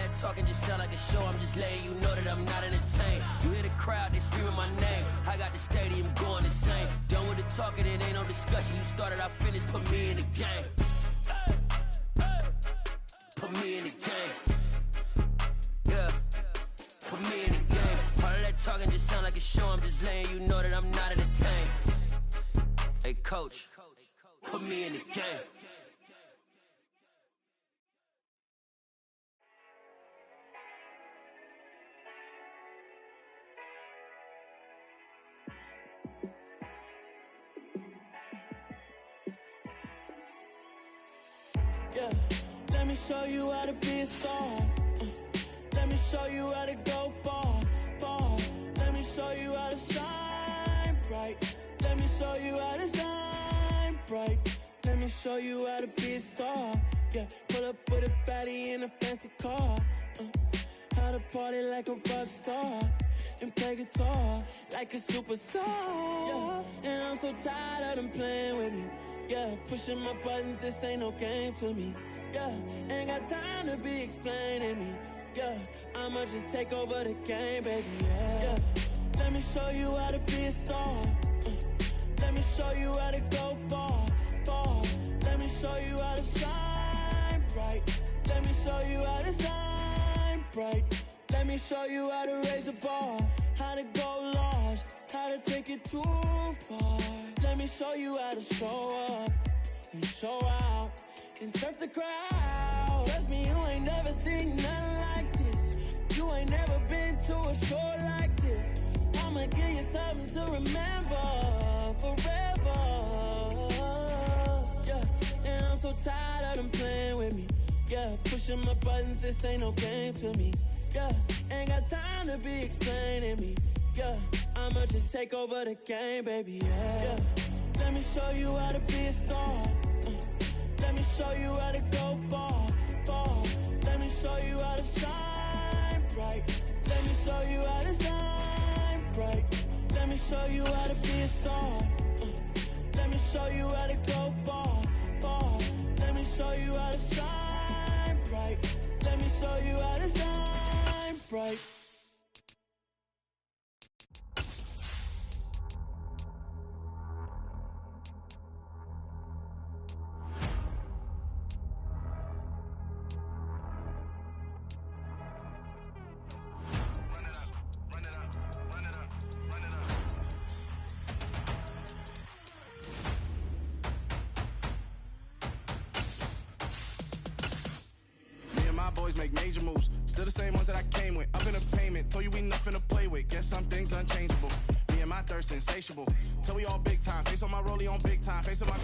that talking just sound like a show. I'm just letting you know that I'm not entertained. You hear the crowd, they screaming my name. I got the stadium going insane. Done with the talking, it ain't no discussion. You started, I finished, put me in the game. Put me in the game. Yeah. Put me in the game. All of that talking just sound like a show. I'm just letting you know that I'm not entertained. Hey, coach, put me in the game. Yeah, let me show you how to be a star. Let me show you how to go far, far. Let me show you how to shine bright. Let me show you how to shine bright. Let me show you how to be a star. Yeah, pull up with a baddie in a fancy car. How to party like a rock star and play guitar like a superstar. Yeah, and I'm so tired of them playing with me. Yeah, pushing my buttons, this ain't no game to me. Yeah, ain't got time to be explaining me. Yeah, I'ma just take over the game, baby. Yeah, let me show you how to be a star. Let me show you how to go far, far. Let me show you how to shine bright. Let me show you how to shine bright. Let me show you how to raise a bar, how to go large, how to take it too far. Let me show you how to show up and show out and surf the crowd. Trust me, you ain't never seen nothing like this. You ain't never been to a show like this. I'ma give you something to remember forever. Yeah, and I'm so tired of them playing with me. Yeah, pushing my buttons, this ain't no game to me. Yeah, ain't got time to be explaining me. Yeah, I'ma just take over the game, baby. Yeah, let me show you how to be a star. Let me show you how to go far, far. Let me show you how to shine bright. Let me show you how to shine bright. Let me show you how to be a star. Let me show you how to go far, far. Let me show you how to shine bright. Let me show you how to shine bright. Boys make major moves, still the same ones that I came with. Up in a payment, told you we nothing to play with. Guess some things unchangeable. Me and my thirst insatiable. Till we all big time. Face on my rollie on big time. Face on my.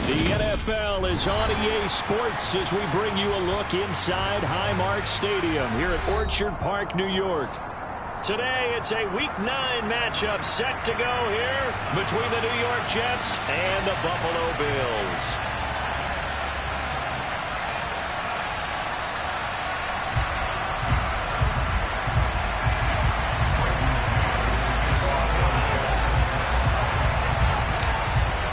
The NFL is on EA Sports as we bring you a look inside Highmark Stadium here at Orchard Park, New York. Today, it's a Week 9 matchup set to go here between the New York Jets and the Buffalo Bills.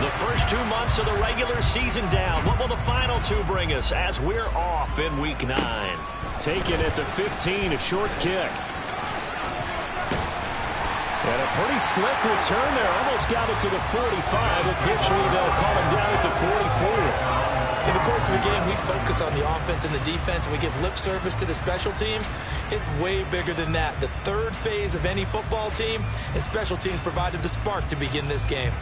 The first 2 months of the regular season down. What will the final 2 bring us as we're off in Week 9? Taken at the 15, a short kick. And a pretty slick return there. Almost got it to the 45. Officially, they'll call him down at the 44. In the course of a game, we focus on the offense and the defense, and we give lip service to the special teams. It's way bigger than that. The third phase of any football team, and special teams provided the spark to begin this game.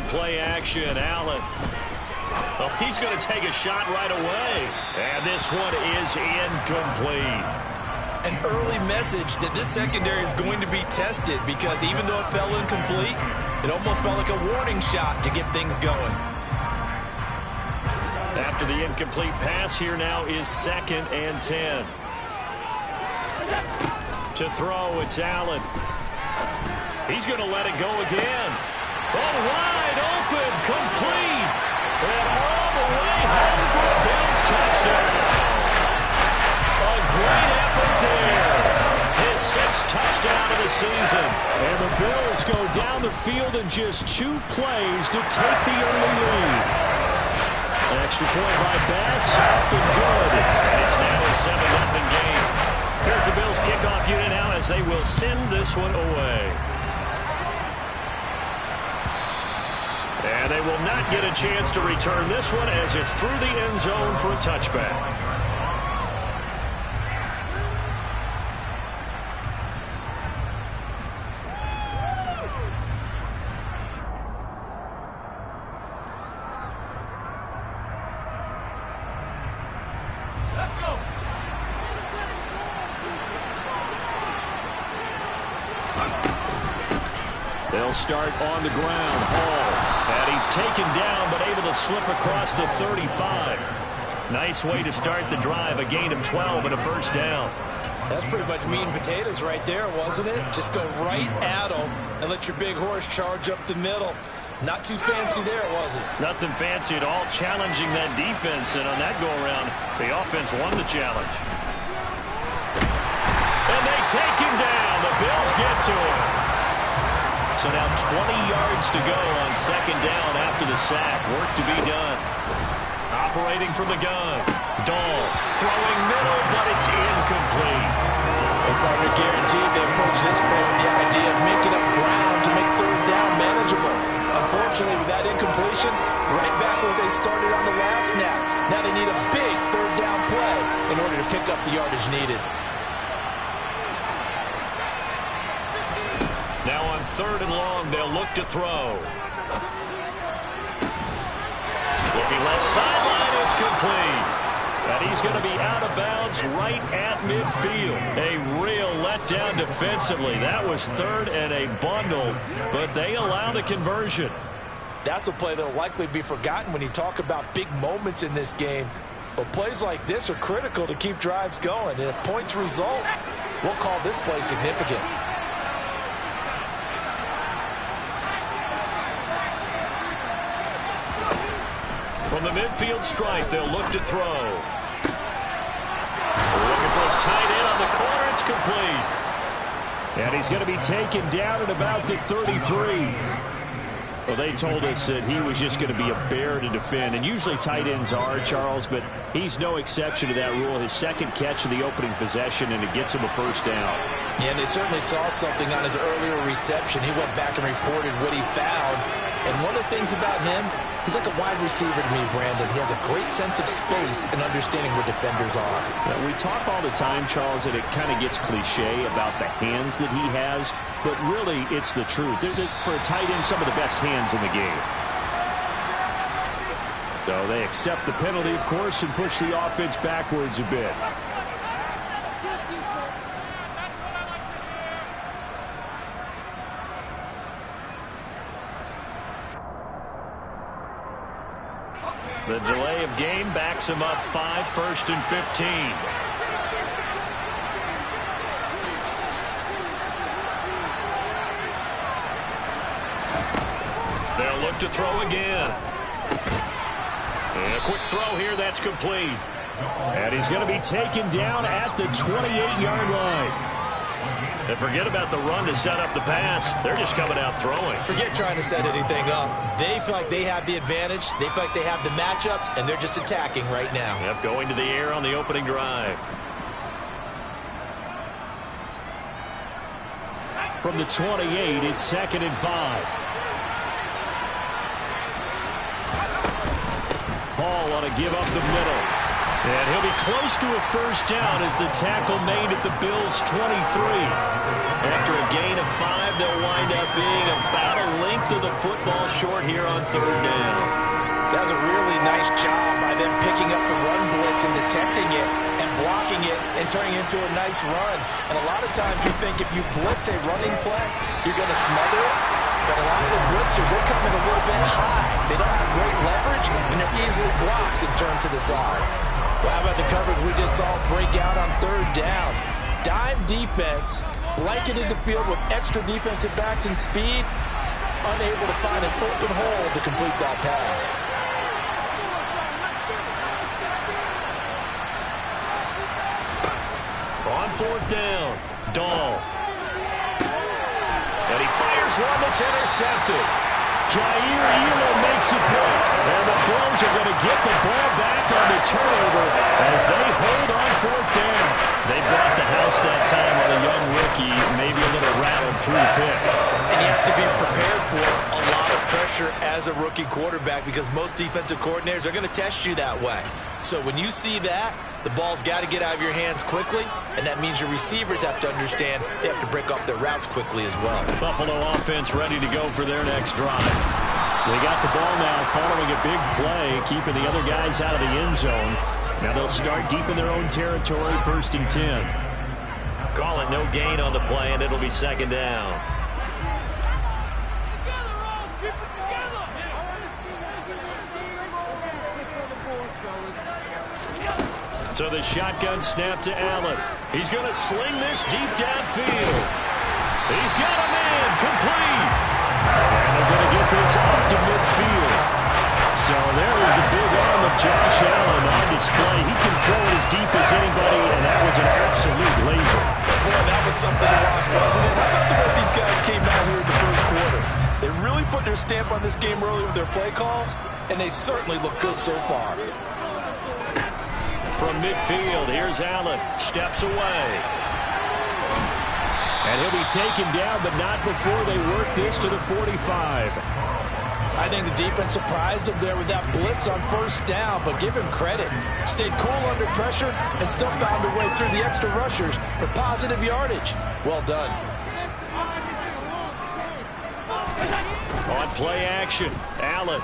Play action, Allen. Oh, he's going to take a shot right away. And this one is incomplete. An early message that this secondary is going to be tested because even though it fell incomplete, it almost felt like a warning shot to get things going. After the incomplete pass, here now is 2nd and 10. To throw, it's Allen. He's going to let it go again. Oh, wide open, complete, and all the way home for a Bills touchdown. A great And the Bills go down the field in just 2 plays to take the early lead. An extra point by Bass, up and good. It's now a 7-0 game. Here's the Bills kickoff unit now as they will send this one away. And they will not get a chance to return this one as it's through the end zone for a touchback. They'll start on the ground. Hall. And he's taken down, but able to slip across the 35. Nice way to start the drive. A gain of 12 and a first down. That's pretty much meat and potatoes right there, wasn't it? Just go right at them and let your big horse charge up the middle. Not too fancy there, was it? Nothing fancy at all. Challenging that defense. And on that go-around, the offense won the challenge. And they take him down. The Bills get to him. So now 20 yards to go on second down after the sack. Work to be done. Operating from the gun. Dahl throwing middle, but it's incomplete. They're probably guaranteed they approach this play with the idea of making up ground to make third down manageable. Unfortunately, with that incompletion, right back where they started on the last snap. Now they need a big third down play in order to pick up the yardage needed. Now on 3rd and long, they'll look to throw. Looking left sideline, it's complete. And he's going to be out of bounds right at midfield. A real letdown defensively. That was 3rd and a bundle, but they allow the conversion. That's a play that will likely be forgotten when you talk about big moments in this game. But plays like this are critical to keep drives going. And if points result, we'll call this play significant. From the midfield stripe, they'll look to throw. Looking for his tight end on the corner. It's complete. And he's going to be taken down at about the 33. Well, they told us that he was just going to be a bear to defend. And usually tight ends are, Charles, but he's no exception to that rule. His second catch of the opening possession, and it gets him a first down. Yeah, and they certainly saw something on his earlier reception. He went back and reported what he found. And one of the things about him, he's like a wide receiver to me, Brandon. He has a great sense of space and understanding where defenders are. We talk all the time, Charles, and it kind of gets cliche about the hands that he has, but really it's the truth. For a tight end, some of the best hands in the game. So they accept the penalty, of course, and push the offense backwards a bit. The delay of game backs him up 5, 1st and 15. They'll look to throw again. And a quick throw here, that's complete. And he's going to be taken down at the 28-yard line. And forget about the run to set up the pass. They're just coming out throwing. Forget trying to set anything up. They feel like they have the advantage. They feel like they have the matchups, and they're just attacking right now. Yep, going to the air on the opening drive. From the 28, it's 2nd and 5. Paul on a give up the middle. And he'll be close to a first down as the tackle made at the Bills' 23. After a gain of 5, they'll wind up being about a length of the football short here on 3rd down. That was a really nice job by them picking up the run blitz and detecting it and blocking it and turning it into a nice run. And a lot of times you think if you blitz a running play, you're going to smother it. But a lot of the blitzers, they come in a little bit high. They don't have great leverage, and they're easily blocked and turned to the side. Well, how about the coverage we just saw break out on 3rd down? Dime defense, blanketed the field with extra defensive backs and speed, unable to find an open hole to complete that pass. On 4th down, Dahl. one that's intercepted. Jair Elam makes the pick, and the Bills are going to get the ball back on the turnover as they hold on fourth down. They brought the house that time on a young rookie, maybe a little rattled through the pick. And you have to be prepared for a lot of pressure as a rookie quarterback because most defensive coordinators are going to test you that way. So when you see that, the ball's got to get out of your hands quickly, and that means your receivers have to understand they have to break off their routes quickly as well. Buffalo offense ready to go for their next drive. They got the ball now following a big play, keeping the other guys out of the end zone. Now they'll start deep in their own territory, 1st and 10. Call it no gain on the play, and it'll be 2nd down. So the shotgun snap to Allen. He's going to sling this deep downfield. He's got a man complete. And they're going to get this up to midfield. So there is the big arm of Josh Allen on display. He can throw it as deep as anybody, and that was an absolute laser. Boy, that was something to watch, wasn't it? I thought the way these guys came out here in the first quarter. They really put their stamp on this game early with their play calls, and they certainly look good so far. From midfield, here's Allen. Steps away. And he'll be taken down, but not before they work this to the 45. I think the defense surprised him there with that blitz on 1st down, but give him credit. Stayed cool under pressure and still found a way through the extra rushers for positive yardage. Well done. On play action, Allen.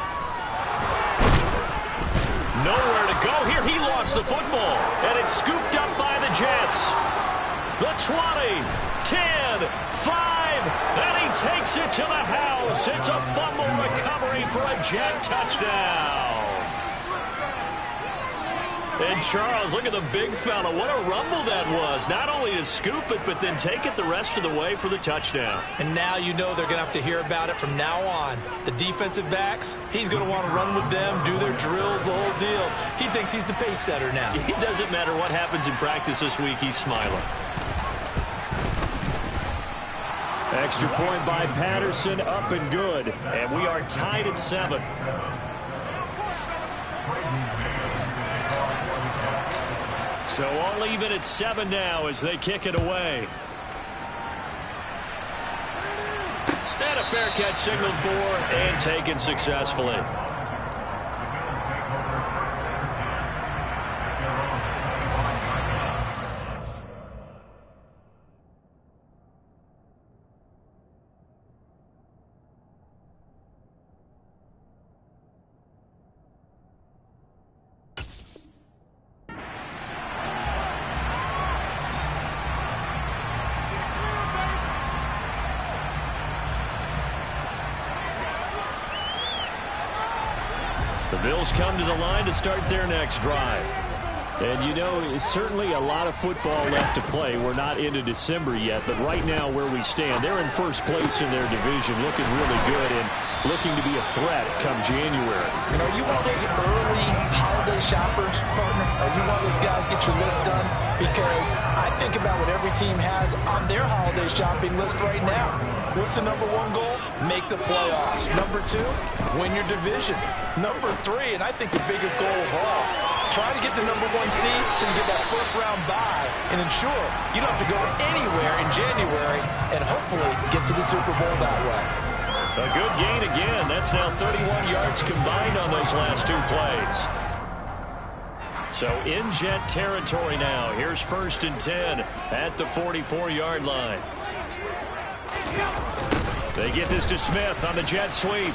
Nowhere to go here. He lost the football, and it's scooped up by the Jets. The 20, 10, 5, and he takes it to the house. It's a fumble recovery for a Jet touchdown. And Charles, look at the big fella. What a rumble that was. Not only to scoop it, but then take it the rest of the way for the touchdown. And now you know they're going to have to hear about it from now on. The defensive backs, he's going to want to run with them, do their drills, the whole deal. He thinks he's the pace setter now. It doesn't matter what happens in practice this week, he's smiling. Extra point by Patterson, up and good. And we are tied at 7. So all even at 7 now as they kick it away. And a fair catch signaled for and taken successfully. The Bills come to the line to start their next drive. And, you know, it's certainly a lot of football left to play. We're not into December yet, but right now where we stand, they're in first place in their division, looking really good and looking to be a threat come January. And are you one of those early holiday shoppers, partner? Are you one of those guys get your list done? Because I think about what every team has on their holiday shopping list right now. What's the number 1 goal? Make the playoffs. Number 2, win your division. Number 3, and I think the biggest goal of all, try to get the number 1 seed so you get that first-round bye and ensure you don't have to go anywhere in January and hopefully get to the Super Bowl that way. A good gain again. That's now 31 yards combined on those last 2 plays. So in Jet territory now. Here's 1st and 10 at the 44-yard line. They get this to Smith on the jet sweep.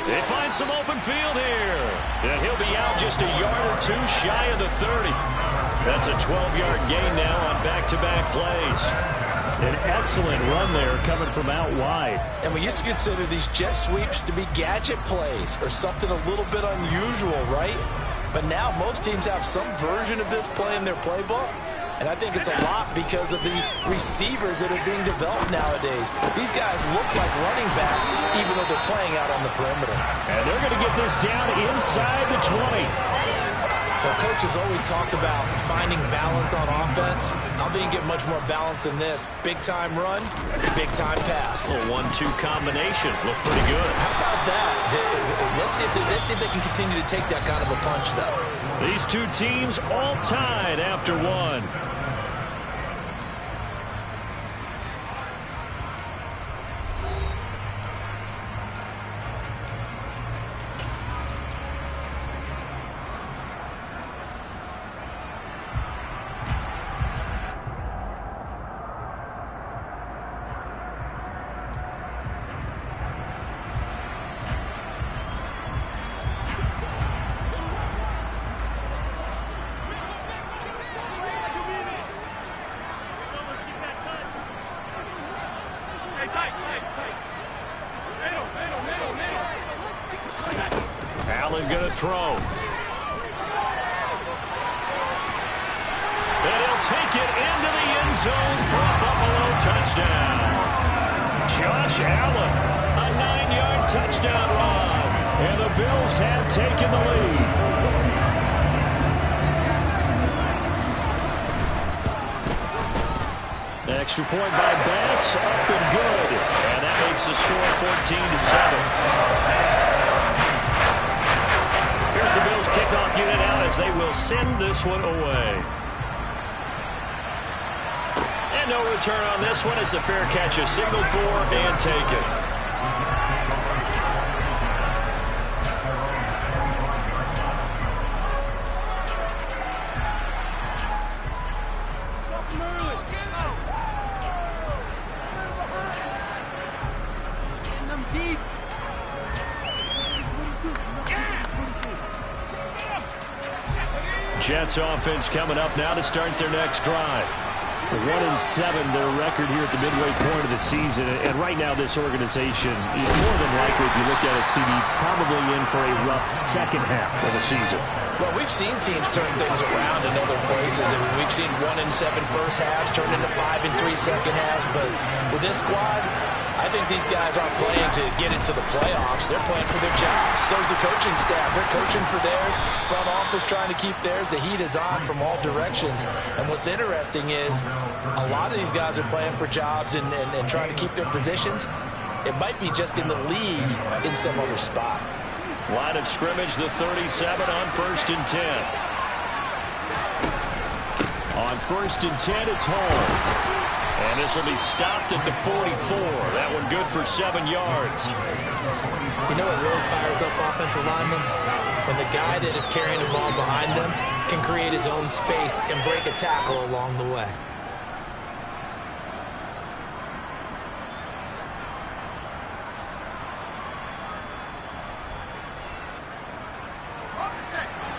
They find some open field here. And he'll be out just a yard or 2 shy of the 30. That's a 12-yard gain now on back-to-back plays. An excellent run there coming from out wide. And we used to consider these jet sweeps to be gadget plays or something a little bit unusual, right? But now most teams have some version of this play in their playbook. And I think it's a lot because of the receivers that are being developed nowadays. These guys look like running backs, even though they're playing out on the perimeter. And they're going to get this down inside the 20. Well, coaches always talk about finding balance on offense. I didn't get much more balance than this. Big-time run, big-time pass. A 1-2 combination. Looked pretty good. How about that? Let's see if they can continue to take that kind of a punch, though. These two teams all tied after one. Allen gonna throw. And he'll take it into the end zone for a Buffalo touchdown. Josh Allen, a 9-yard touchdown run. And the Bills have taken the lead. The extra point by Bass, up and good. And that makes the score 14-7. Here's the Bills kickoff unit out as they will send this one away. And no return on this one as the fair catch is signaled for and taken. Jets offense coming up now to start their next drive. 1-7 their record here at the midway point of the season. And right now this organization is more than likely, if you look at it, CD, probably in for a rough second half of the season. Well, we've seen teams turn things around in other places. I mean, we've seen 1-7 first halves turn into 5-3 second halves. But with this squad, I think these guys aren't playing to get into the playoffs. They're playing for their jobs. So's the coaching staff. They're coaching for theirs. Front office trying to keep theirs. The heat is on from all directions. And what's interesting is a lot of these guys are playing for jobs and trying to keep their positions. It might be just in the league in some other spot. Line of scrimmage, the 37 on 1st and 10. On 1st and 10, it's home. And this will be stopped at the 44. That one good for 7 yards. You know what really fires up offensive linemen? When the guy that is carrying the ball behind them can create his own space and break a tackle along the way.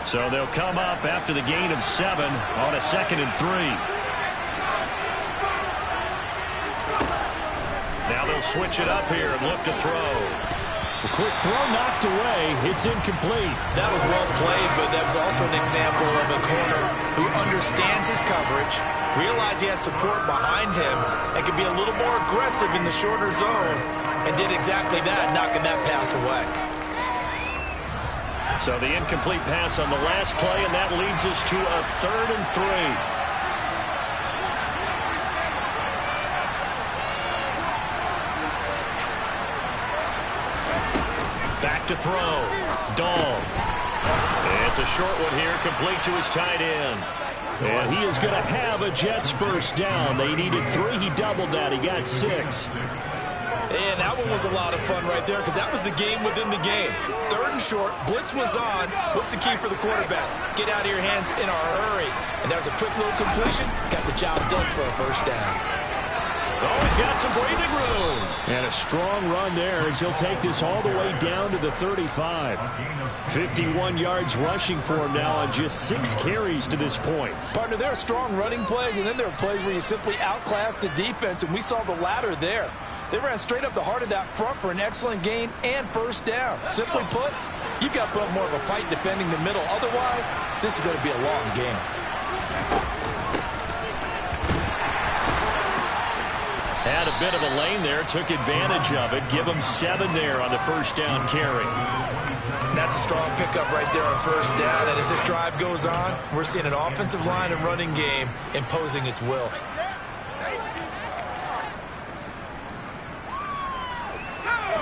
So they'll come up after the gain of 7 on a 2nd and 3. Now they'll switch it up here and look to throw. A quick throw knocked away. It's incomplete. That was well played, but that was also an example of a corner who understands his coverage, realized he had support behind him, and could be a little more aggressive in the shorter zone, and did exactly that, knocking that pass away. So the incomplete pass on the last play, and that leads us to a 3rd and 3. Back to throw. Dahl. It's a short one here, complete to his tight end. And he is going to have a Jets first down. They needed 3. He doubled that. He got 6. And that one was a lot of fun right there because that was the game within the game. 3rd and short. Blitz was on. What's the key for the quarterback? Get out of your hands in a hurry. And that was a quick little completion. Got the job done for a first down. Oh, he's got some breathing room. And a strong run there as he'll take this all the way down to the 35. 51 yards rushing for him now on just 6 carries to this point. Partner, there are strong running plays, and then there are plays where you simply outclass the defense, and we saw the latter there. They ran straight up the heart of that front for an excellent gain and first down. Simply put, you've got to put up more of a fight defending the middle. Otherwise, this is going to be a long game. Had a bit of a lane there, took advantage of it. Give him 7 there on the first down carry. That's a strong pickup right there on first down. And as this drive goes on, we're seeing an offensive line and running game imposing its will.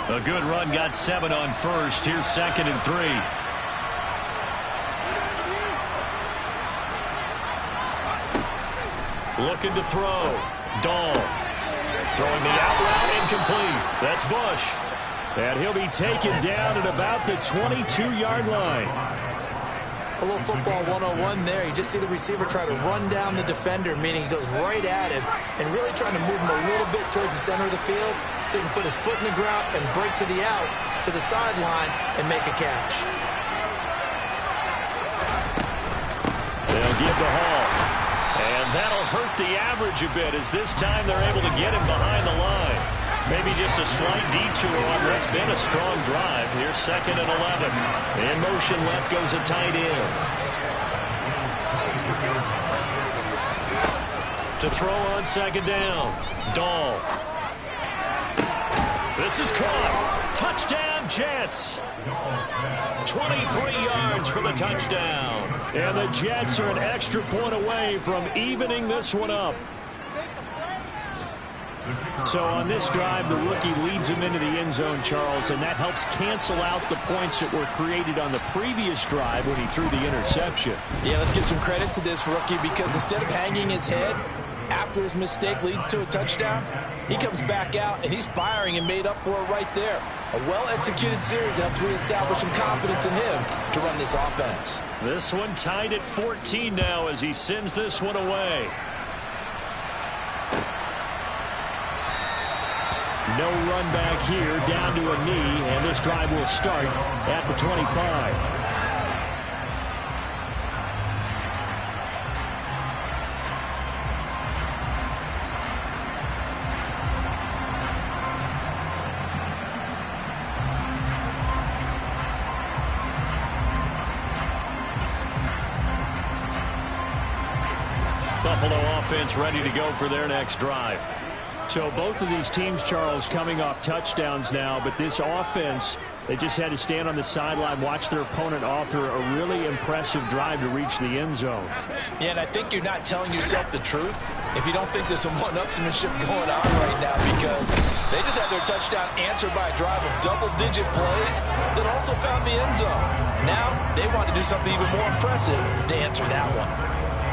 A good run got 7 on first. Here's 2nd and 3. Looking to throw. Dahl. Throwing the out route, incomplete. That's Bush. And he'll be taken down at about the 22-yard line. A little football 101 there. You just see the receiver try to run down the defender, meaning he goes right at him and really trying to move him a little bit towards the center of the field so he can put his foot in the ground and break to the out, to the sideline, and make a catch. They'll give the Hall. And that'll hurt the average a bit as this time they're able to get him behind the line. Maybe just a slight detour on what's been a strong drive. Here's 2nd and 11. In motion left goes a tight end. To throw on 2nd down. Dahl. This is caught. Touchdown, Jets. 23 yards for the touchdown. And the Jets are an extra point away from evening this one up. So on this drive, the rookie leads him into the end zone, Charles, and that helps cancel out the points that were created on the previous drive when he threw the interception. Yeah, let's give some credit to this rookie because instead of hanging his head after his mistake leads to a touchdown, he comes back out and he's firing and made up for it right there. A well-executed series helps reestablish some confidence in him to run this offense. This one tied at 14 now as he sends this one away. No run back here, down to a knee, and this drive will start at the 25. Buffalo offense ready to go for their next drive. So both of these teams, Charles, coming off touchdowns now, but this offense, they just had to stand on the sideline, watch their opponent author a really impressive drive to reach the end zone. Yeah, and I think you're not telling yourself the truth if you don't think there's some one-upsmanship going on right now, because they just had their touchdown answered by a drive of double-digit plays that also found the end zone. Now they want to do something even more impressive to answer that one.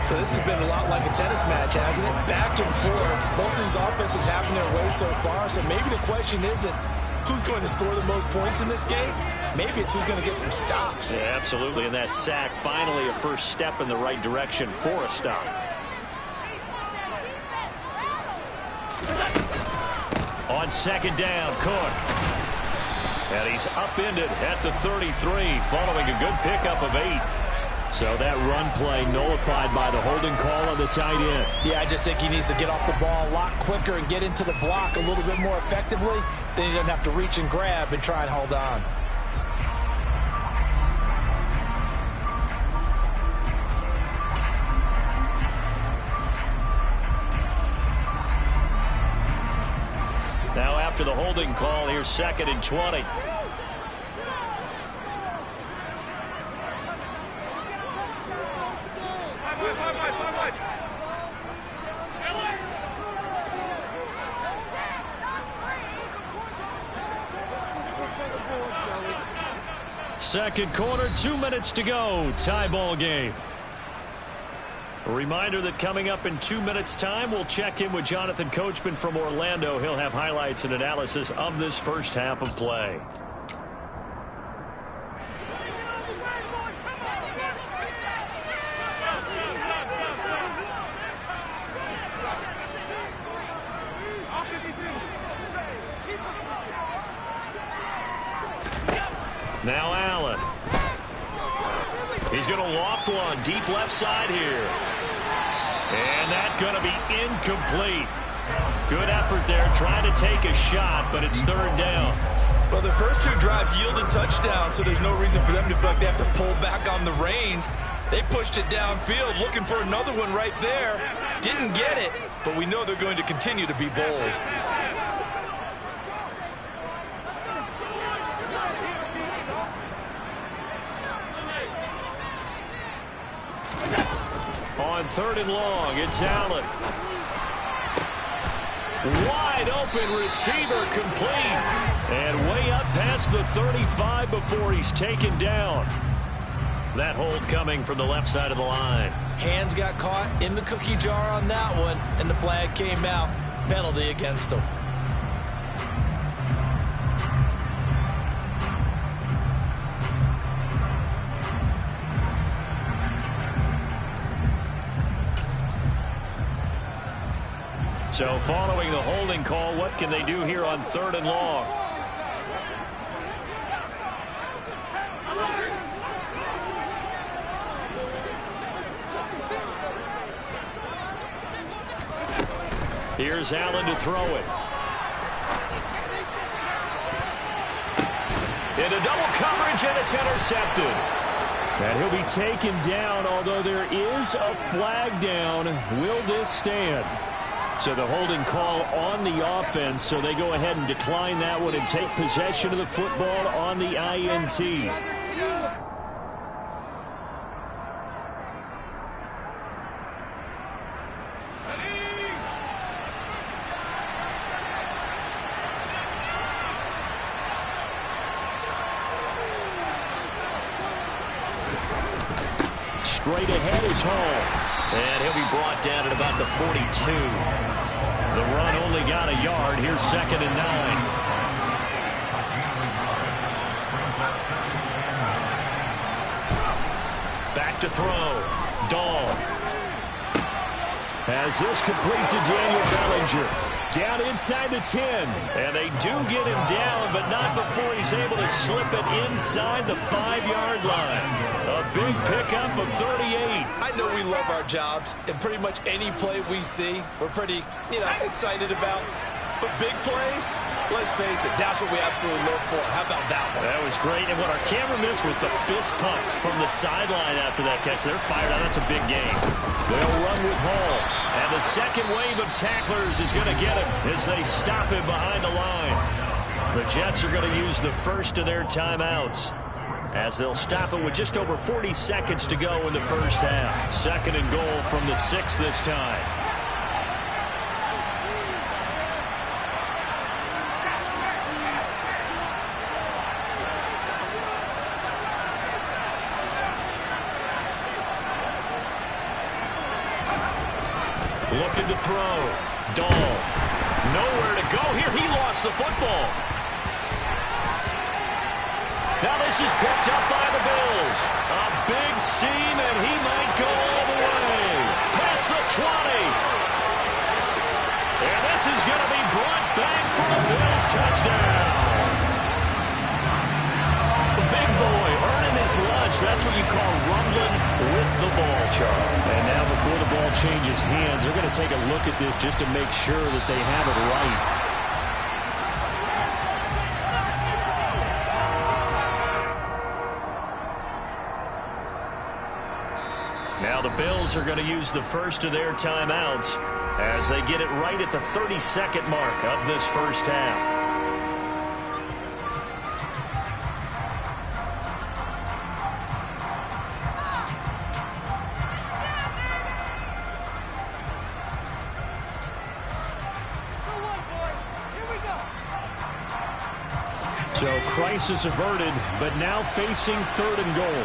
So this has been a lot like a tennis match, hasn't it? Back and forth. Both of these offenses having their way so far. So maybe the question isn't who's going to score the most points in this game. Maybe it's who's going to get some stops. Yeah, absolutely. And that sack, finally a first step in the right direction for a stop. On 2nd down, Cook. And he's upended at the 33 following a good pickup of 8. So that run play nullified by the holding call on the tight end. Yeah, I just think he needs to get off the ball a lot quicker and get into the block a little bit more effectively. Then he doesn't have to reach and grab and try and hold on. Now after the holding call, here's 2nd and 20. Second quarter, 2 minutes to go. Tie ball game. A reminder that coming up in 2 minutes' time, we'll check in with Jonathan Coachman from Orlando. He'll have highlights and analysis of this first half of play. Now Allen. He's going to loft one deep left side here. And that's going to be incomplete. Good effort there trying to take a shot, but it's 3rd down. Well, the first 2 drives yielded touchdowns, so there's no reason for them to feel like they have to pull back on the reins. They pushed it downfield, looking for another one right there. Didn't get it, but we know they're going to continue to be bold. on 3rd and long. It's Allen. Wide open receiver complete. And way up past the 35 before he's taken down. That hold coming from the left side of the line. Hands got caught in the cookie jar on that one, and the flag came out. Penalty against him. So following the holding call, what can they do here on 3rd and long? Here's Allen to throw it. Into double coverage, and it's intercepted. And he'll be taken down, although there is a flag down. Will this stand? So the holding call on the offense, so they go ahead and decline that one and take possession of the football on the INT. Straight ahead is Hall. And he'll be brought down at about the 42. The run only got a yard. Here's 2nd and 9. Back to throw. Dahl. As this complete to Daniel Bellinger. Down inside the 10. And they do get him down, but not before he's able to slip it inside the 5-yard line. A big pickup of 38. I know we love our jobs, and pretty much any play we see, we're pretty, excited about. But big plays, let's face it, that's what we absolutely live for. How about that one? That was great. And what our camera missed was the fist pump from the sideline after that catch. They're fired out. That's a big game. They'll run with Hall. And the second wave of tacklers is going to get him as they stop him behind the line. The Jets are going to use the first of their timeouts as they'll stop it with just over 40 seconds to go in the first half. 2nd and goal from the 6 this time. Looking to throw. Dahl. Nowhere to go here. He lost the football. Now this is picked up by the Bills. A big seam, and he might go all the way. Past the 20. And this is going to be brought back for a Bills touchdown. The big boy earning his lunch. That's what you call rumbling with the ball, Charles. And now before the ball changes hands, they're going to take a look at this just to make sure that they have it right. Now the Bills are going to use the first of their timeouts as they get it right at the 32nd mark of this first half. So crisis averted, but now facing 3rd and goal.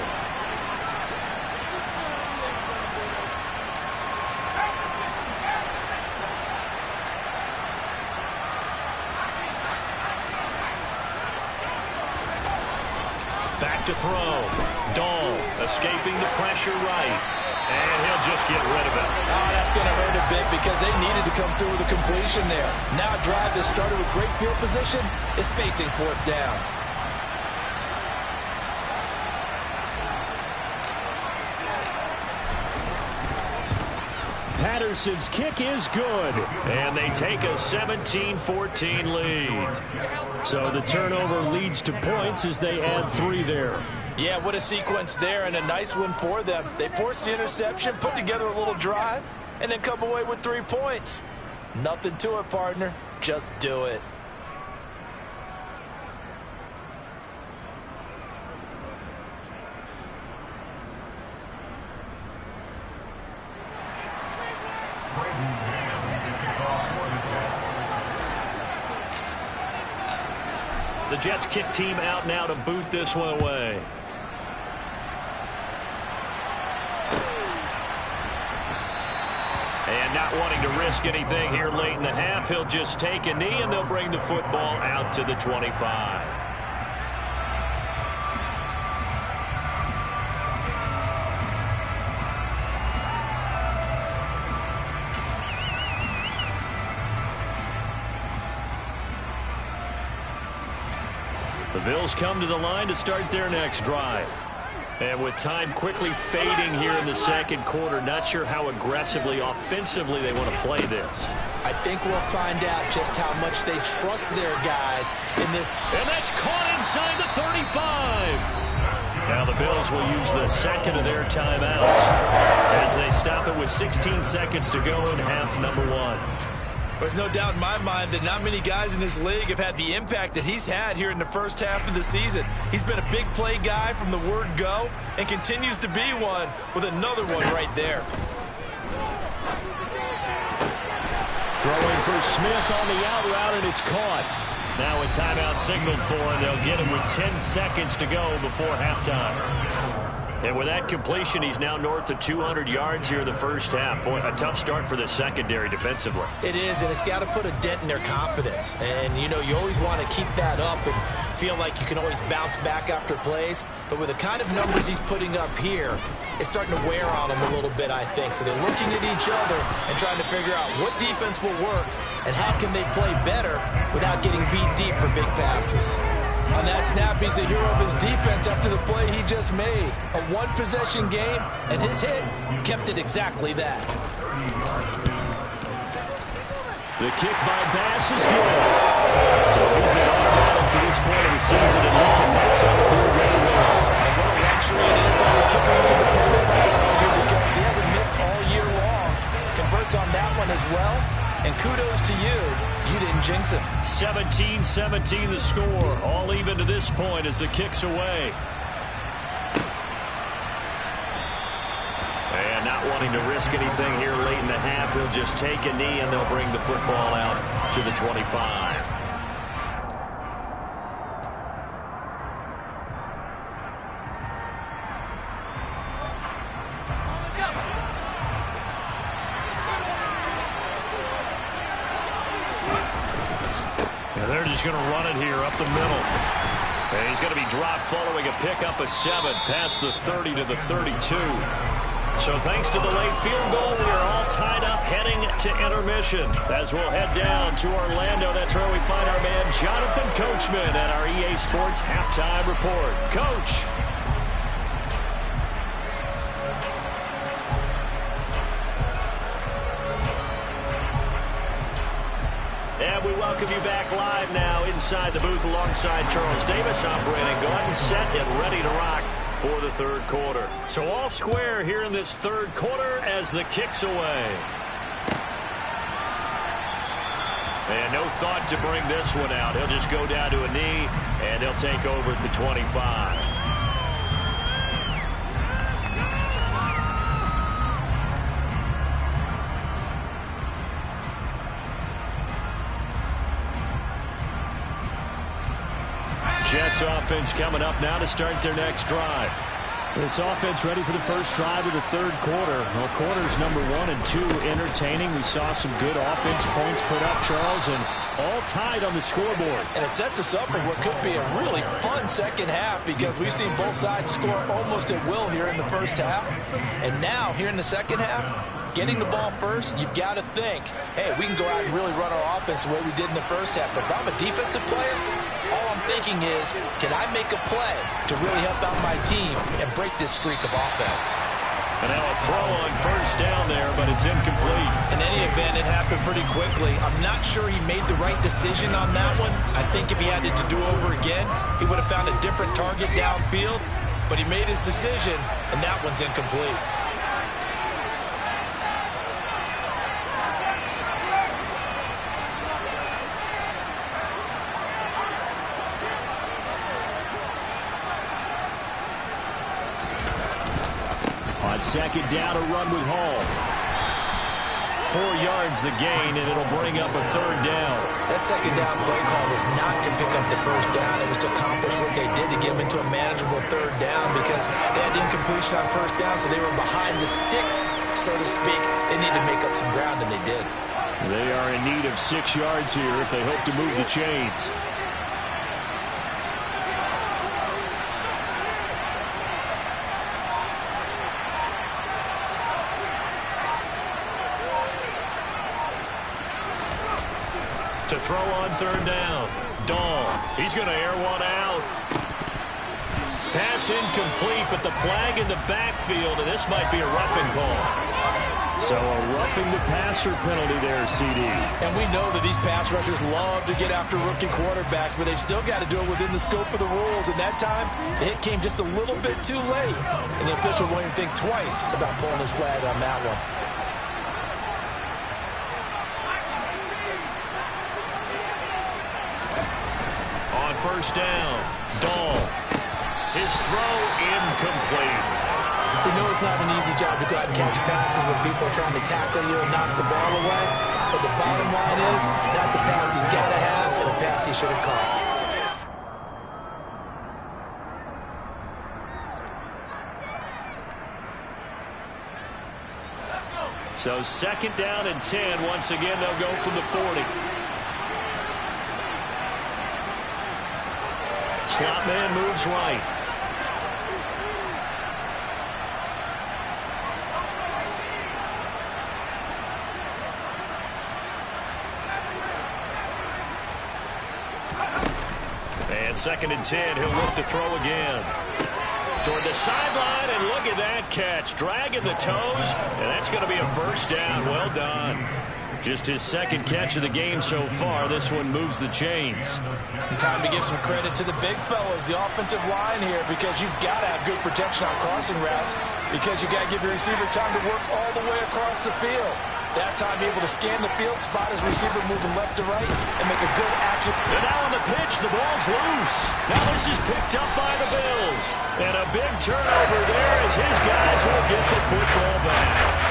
Back to throw. Dahl escaping the pressure right. And he'll just get rid of it. Oh, that's going to hurt a bit because they needed to come through with a completion there. Now a drive that started with great field position is facing 4th down. Patterson's kick is good. And they take a 17-14 lead. So the turnover leads to points as they add 3 there. Yeah, what a sequence there, and a nice one for them. They forced the interception, put together a little drive, and then come away with 3 points. Nothing to it, partner. Just do it. The Jets kick team out now to boot this one away. And not wanting to risk anything here late in the half, he'll just take a knee and they'll bring the football out to the 25. The Bills come to the line to start their next drive. And with time quickly fading here in the second quarter, not sure how aggressively, offensively they want to play this. I think we'll find out just how much they trust their guys in this. And that's caught inside the 35. Now the Bills will use the second of their timeouts as they stop it with 16 seconds to go in half number one. There's no doubt in my mind that not many guys in this league have had the impact that he's had here in the first half of the season. He's been a big play guy from the word go and continues to be one with another one right there. Throwing for Smith on the out route, and it's caught. Now a timeout signaled for, and they'll get him with 10 seconds to go before halftime. And with that completion, he's now north of 200 yards here in the first half. Boy, a tough start for the secondary defensively. It is, and it's got to put a dent in their confidence. And, you know, you always want to keep that up and feel like you can always bounce back after plays. But with the kind of numbers he's putting up here, it's starting to wear on them a little bit, I think. So they're looking at each other and trying to figure out what defense will work and how can they play better without getting beat deep for big passes. On that snap, he's the hero of his defense up to the play he just made. A one-possession game, and his hit kept it exactly that. The kick by Bass is good. So he's been automatic to this point of the season, and he connects on third down. And what a luxury it is to have a kicker you can depend on here because he hasn't missed all year long. Converts on that one as well. And kudos to you. You didn't jinx it. 17-17 the score. All even to this point as the kick's away. And not wanting to risk anything here late in the half, he'll just take a knee and they'll bring the football out to the 25. They're just going to run it here up the middle. And he's going to be dropped following a pickup of 7 past the 30 to the 32. So thanks to the late field goal, we are all tied up heading to intermission. As we'll head down to Orlando, that's where we find our man Jonathan Coachman at our EA Sports Halftime Report. Coach. And we welcome you back live now inside the booth alongside Charles Davis. I'm Brandon Gordon, set and ready to rock for the third quarter. So all square here in this third quarter as the kick's away. And no thought to bring this one out. He'll just go down to a knee, and he'll take over at the 25. Jets offense coming up now to start their next drive. This offense ready for the first drive of the third quarter. Well, quarters number 1 and 2 entertaining. We saw some good offense points put up, Charles, and all tied on the scoreboard. And it sets us up for what could be a really fun second half because we've seen both sides score almost at will here in the first half. And now, here in the second half, getting the ball first, you've got to think, hey, we can go out and really run our offense the way we did in the first half. But if I'm a defensive player, all I'm thinking is, can I make a play to really help out my team and break this streak of offense? And now a throw on first down there, but it's incomplete. In any event, it happened pretty quickly. I'm not sure he made the right decision on that one. I think if he had it to do over again, he would have found a different target downfield. But he made his decision, and that one's incomplete. On second down, a run with Hall. 4 yards the gain, and it'll bring up a 3rd down. That 2nd down play call was not to pick up the 1st down. It was to accomplish what they did to get them into a manageable 3rd down because they had incompletion on 1st down, so they were behind the sticks, so to speak. They needed to make up some ground, and they did. They are in need of 6 yards here if they hope to move the chains. To throw on 3rd down. Dahl. He's going to air one out. Pass incomplete, but the flag in the backfield, and this might be a roughing call. So a roughing the passer penalty there, CD. And we know that these pass rushers love to get after rookie quarterbacks, but they've still got to do it within the scope of the rules. And that time, the hit came just a little bit too late. And the official won't even think twice about pulling his flag on that one. On 1st down, Dahl. His throw incomplete. We know it's not an easy job to go out and catch passes when people are trying to tackle you and knock the ball away. But the bottom line is, that's a pass he's got to have and a pass he should have caught. So 2nd down and 10. Once again, they'll go from the 40. Slot man moves right. And 2nd and 10. He'll look to throw again. Toward the sideline, and look at that catch. Dragging the toes, and that's going to be a 1st down. Well done. Just his 2nd catch of the game so far. This one moves the chains. Time to give some credit to the big fellas, the offensive line here, because you've got to have good protection on crossing routes, because you've got to give the receiver time to work all the way across the field. That time, able to scan the field, spot his receiver moving left to right, and make a good action. And now on the pitch, the ball's loose. Now this is picked up by the Bills. And a big turnover there as his guys will get the football back.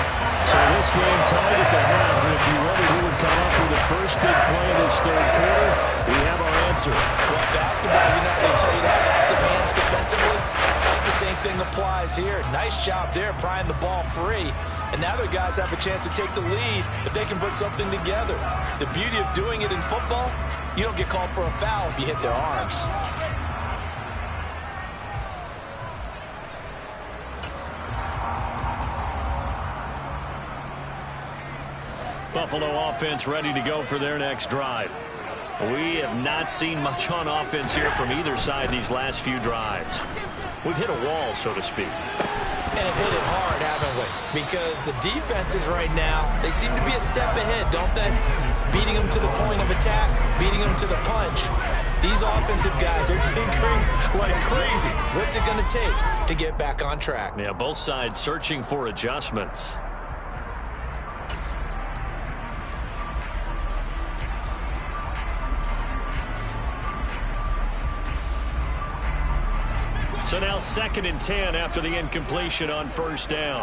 So this game tied at the half, and if you wondered who would come up with the first big play of this 3rd quarter, we have our answer. Well, basketball, you know, they tell you to have active hands defensively. I think the same thing applies here. Nice job there, prying the ball free. And now their guys have a chance to take the lead if they can put something together. The beauty of doing it in football, you don't get called for a foul if you hit their arms. Buffalo offense ready to go for their next drive. We have not seen much on offense here from either side these last few drives. We've hit a wall, so to speak. And have hit it hard, haven't we? Because the defenses right now, they seem to be a step ahead, don't they? Beating them to the point of attack, beating them to the punch. These offensive guys are tinkering like crazy. What's it going to take to get back on track? Yeah, both sides searching for adjustments. So now 2nd and 10 after the incompletion on 1st down.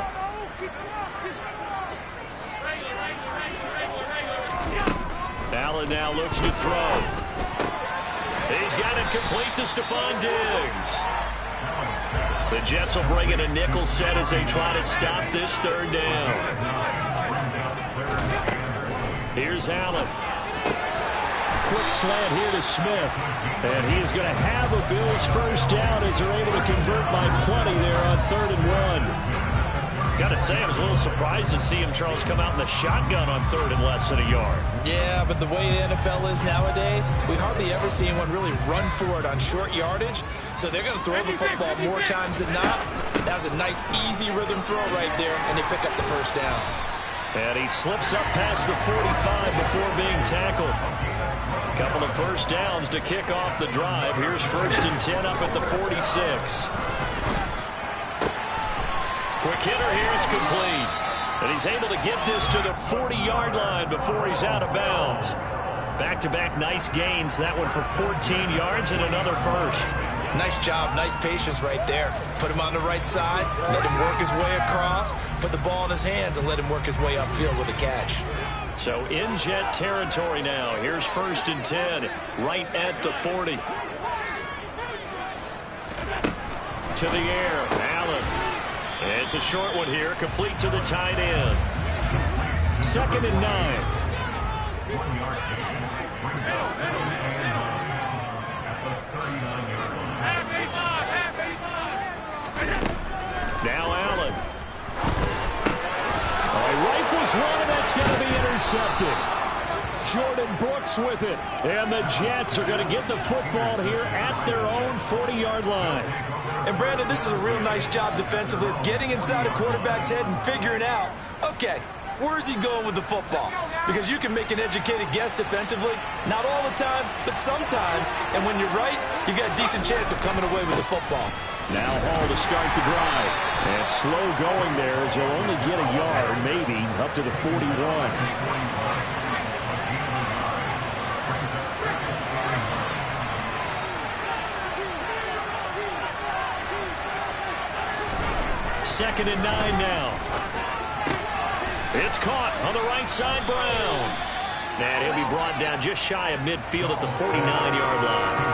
Allen now looks to throw. He's got it complete to Stephon Diggs. The Jets will bring in a nickel set as they try to stop this 3rd down. Here's Allen. Quick slant here to Smith. And he is going to have a Bills 1st down as they're able to convert by plenty there on 3rd and 1. Got to say, I was a little surprised to see him, Charles, come out in the shotgun on 3rd and less than a yard. Yeah, but the way the NFL is nowadays, we hardly ever see anyone really run for it on short yardage. So they're going to throw the football more times than not. That was a nice, easy rhythm throw right there, and they pick up the 1st down. And he slips up past the 45 before being tackled. Couple of 1st downs to kick off the drive. Here's 1st and 10 up at the 46. Quick hitter here, it's complete. And he's able to get this to the 40-yard line before he's out of bounds. Back-to-back nice gains. That one for 14 yards and another 1st. Nice job, nice patience right there. Put him on the right side, let him work his way across, put the ball in his hands, and let him work his way upfield with a catch. So in Jet territory now. Here's 1st and 10, right at the 40. To the air, Allen. It's a short one here, complete to the tight end. 2nd and 9. Now Allen. He rifles one, and that's going to be intercepted. Jordan Brooks with it. And the Jets are going to get the football here at their own 40-yard line. And, Brandon, this is a real nice job defensively of getting inside a quarterback's head and figuring out, okay, where's he going with the football? Because you can make an educated guess defensively. Not all the time, but sometimes. And when you're right, you got a decent chance of coming away with the football. Now Hall to start the drive. And slow going there as he'll only get a yard, maybe, up to the 41. Second and 9 now. It's caught on the right side, Brown. And he'll be brought down just shy of midfield at the 49-yard line.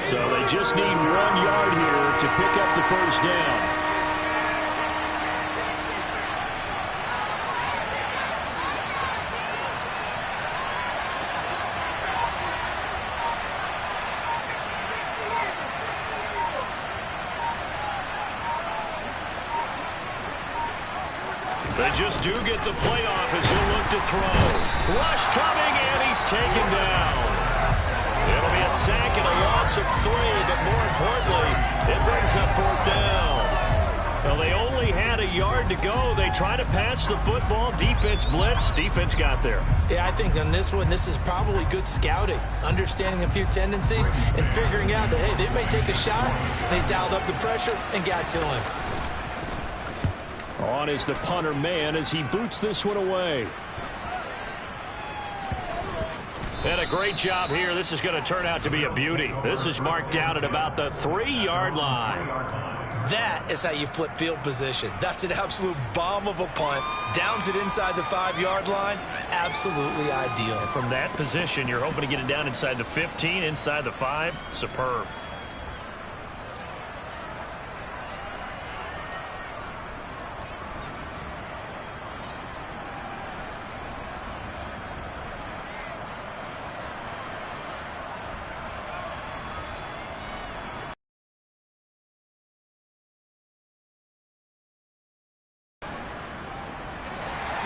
So they just need 1 yard here to pick up the first down. They just do get the playoff as he'll look to throw. Rush coming, and he's taken down. It'll be a sack and a loss of 3, but more importantly, it brings up 4th down. Well, they only had a yard to go. They try to pass the football. Defense blitz. Defense got there. Yeah, I think on this one, this is probably good scouting, understanding a few tendencies, and figuring out that, hey, they may take a shot, and they dialed up the pressure and got to him. On is the punter man as he boots this one away. And a great job here. This is going to turn out to be a beauty. This is marked down at about the 3-yard line. That is how you flip field position. That's an absolute bomb of a punt. Downs it inside the 5-yard line. Absolutely ideal. And from that position, you're hoping to get it down inside the 15, inside the 5. Superb.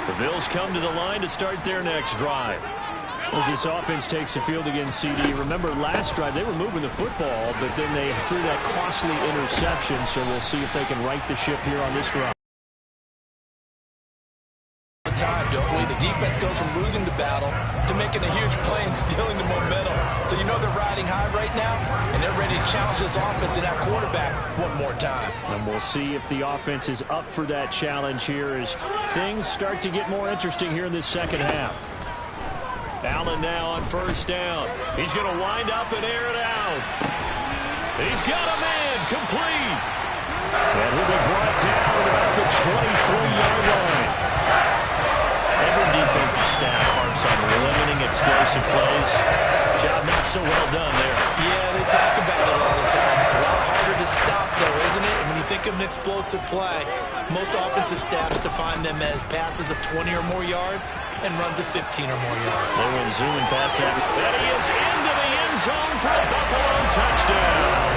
The Bills come to the line to start their next drive. As this offense takes the field against CD, remember last drive they were moving the football, but then they threw that costly interception, so we'll see if they can right the ship here on this drive. Time, don't we? The defense goes from losing the battle to making a huge play and stealing the momentum. So you know they're riding high right now, and they're ready to challenge this offense and that quarterback one more time. And we'll see if the offense is up for that challenge here as things start to get more interesting here in this second half. Allen now on 1st down. He's going to wind up and air it out. He's got a man complete. And he'll be brought down at about the 23-yard line. Every defensive staff harps on limiting explosive plays. Job not so well done there. Yeah, they talk about it all the time. A lot harder to stop, though, isn't it? And when you think of an explosive play, most offensive staffs define them as passes of 20 or more yards and runs of 15 or more yards. They went zooming past that. And he is into the end zone for a Buffalo touchdown.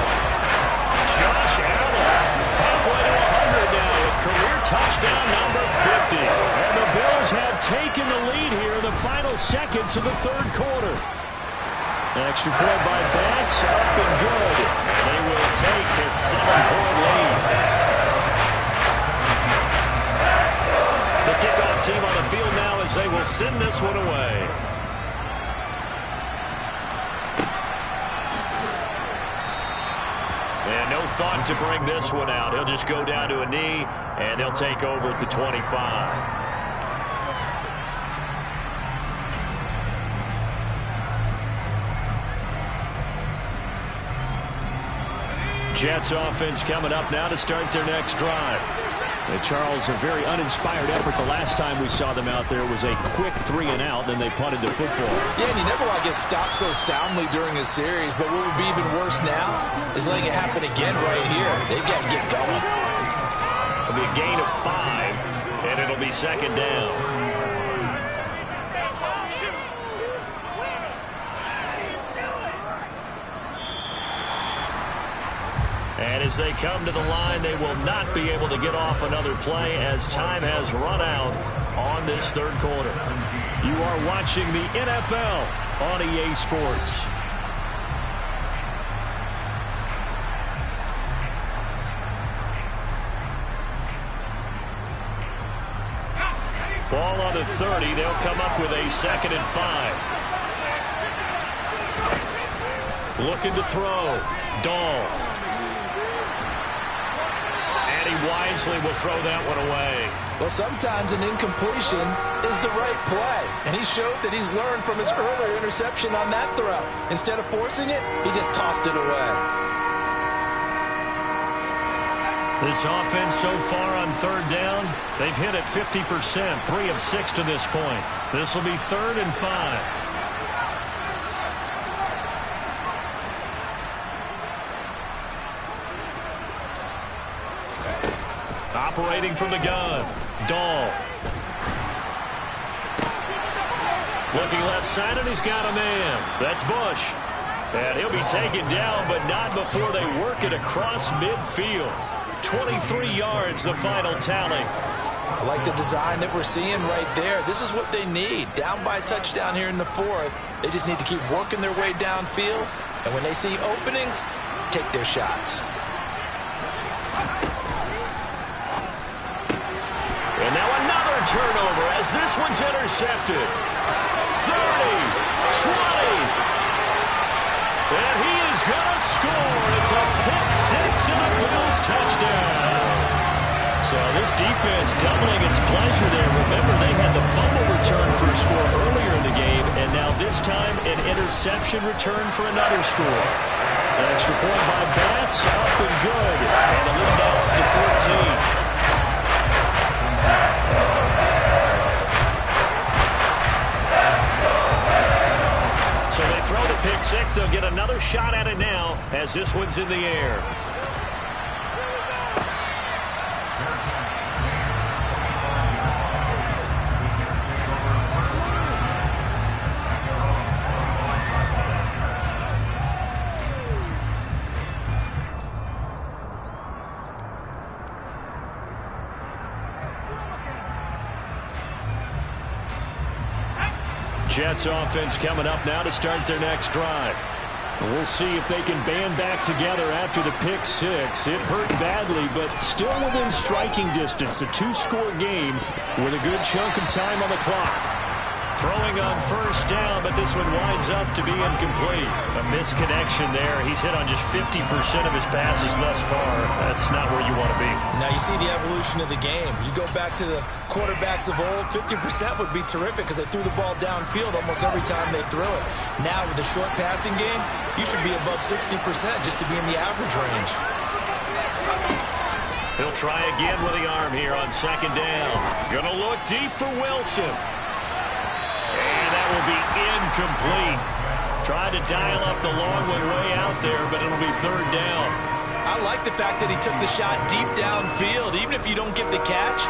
Josh Allen, halfway to 100 now with career touchdown number 50. And the Bills have taken the lead here in the final seconds of the 3rd quarter. Extra point by Bass, up and good. And they will take this 7-point lead. The kickoff team on the field now as they will send this one away. And no thought to bring this one out. He'll just go down to a knee, and they'll take over at the 25. 25 Jets offense coming up now to start their next drive. And Charles, a very uninspired effort the last time we saw them out there was a quick 3-and-out, then they punted the football. Yeah, and he never want to get stopped so soundly during a series, but what would be even worse now is letting it happen again right here. They've got to get going. It'll be a gain of 5, and it'll be second down. And as they come to the line, they will not be able to get off another play as time has run out on this third quarter. You are watching the NFL on EA Sports. Ball on the 30. They'll come up with a 2nd and 5. Looking to throw. Dahl. He wisely will throw that one away. Well, sometimes an incompletion is the right play, and he showed that he's learned from his earlier interception on that throw. Instead of forcing it, he just tossed it away. This offense so far on third down, they've hit it 50%, 3 of 6 to this point. This will be 3rd and 5. Operating from the gun, Dahl. Looking left side, and he's got a man. That's Bush. And he'll be taken down, but not before they work it across midfield. 23 yards, the final tally. I like the design that we're seeing right there. This is what they need. Down by a touchdown here in the 4th. They just need to keep working their way downfield. And when they see openings, take their shots. And now another turnover as this one's intercepted. 30, 20. And he is going to score. It's a pick 6 and a Bills touchdown. So this defense doubling its pleasure there. Remember, they had the fumble return for a score earlier in the game, and now this time an interception return for another score. An extra point by Bass, up and good. And a lead out to 14. So they throw the pick 6. They'll get another shot at it now as this one's in the air. Jets offense coming up now to start their next drive. We'll see if they can band back together after the pick 6. It hurt badly, but still within striking distance. A 2-score game with a good chunk of time on the clock. Throwing on first down, but this one winds up to be incomplete. A misconnection there. He's hit on just 50% of his passes thus far. That's not where you want to be. Now you see the evolution of the game. You go back to the quarterbacks of old, 50% would be terrific because they threw the ball downfield almost every time they threw it. Now with the short passing game, you should be above 60% just to be in the average range. He'll try again with the arm here on second down. Gonna look deep for Wilson. And that will be incomplete. Tried to dial up the long way out there, but it'll be third down. I like the fact that he took the shot deep downfield. Even if you don't get the catch,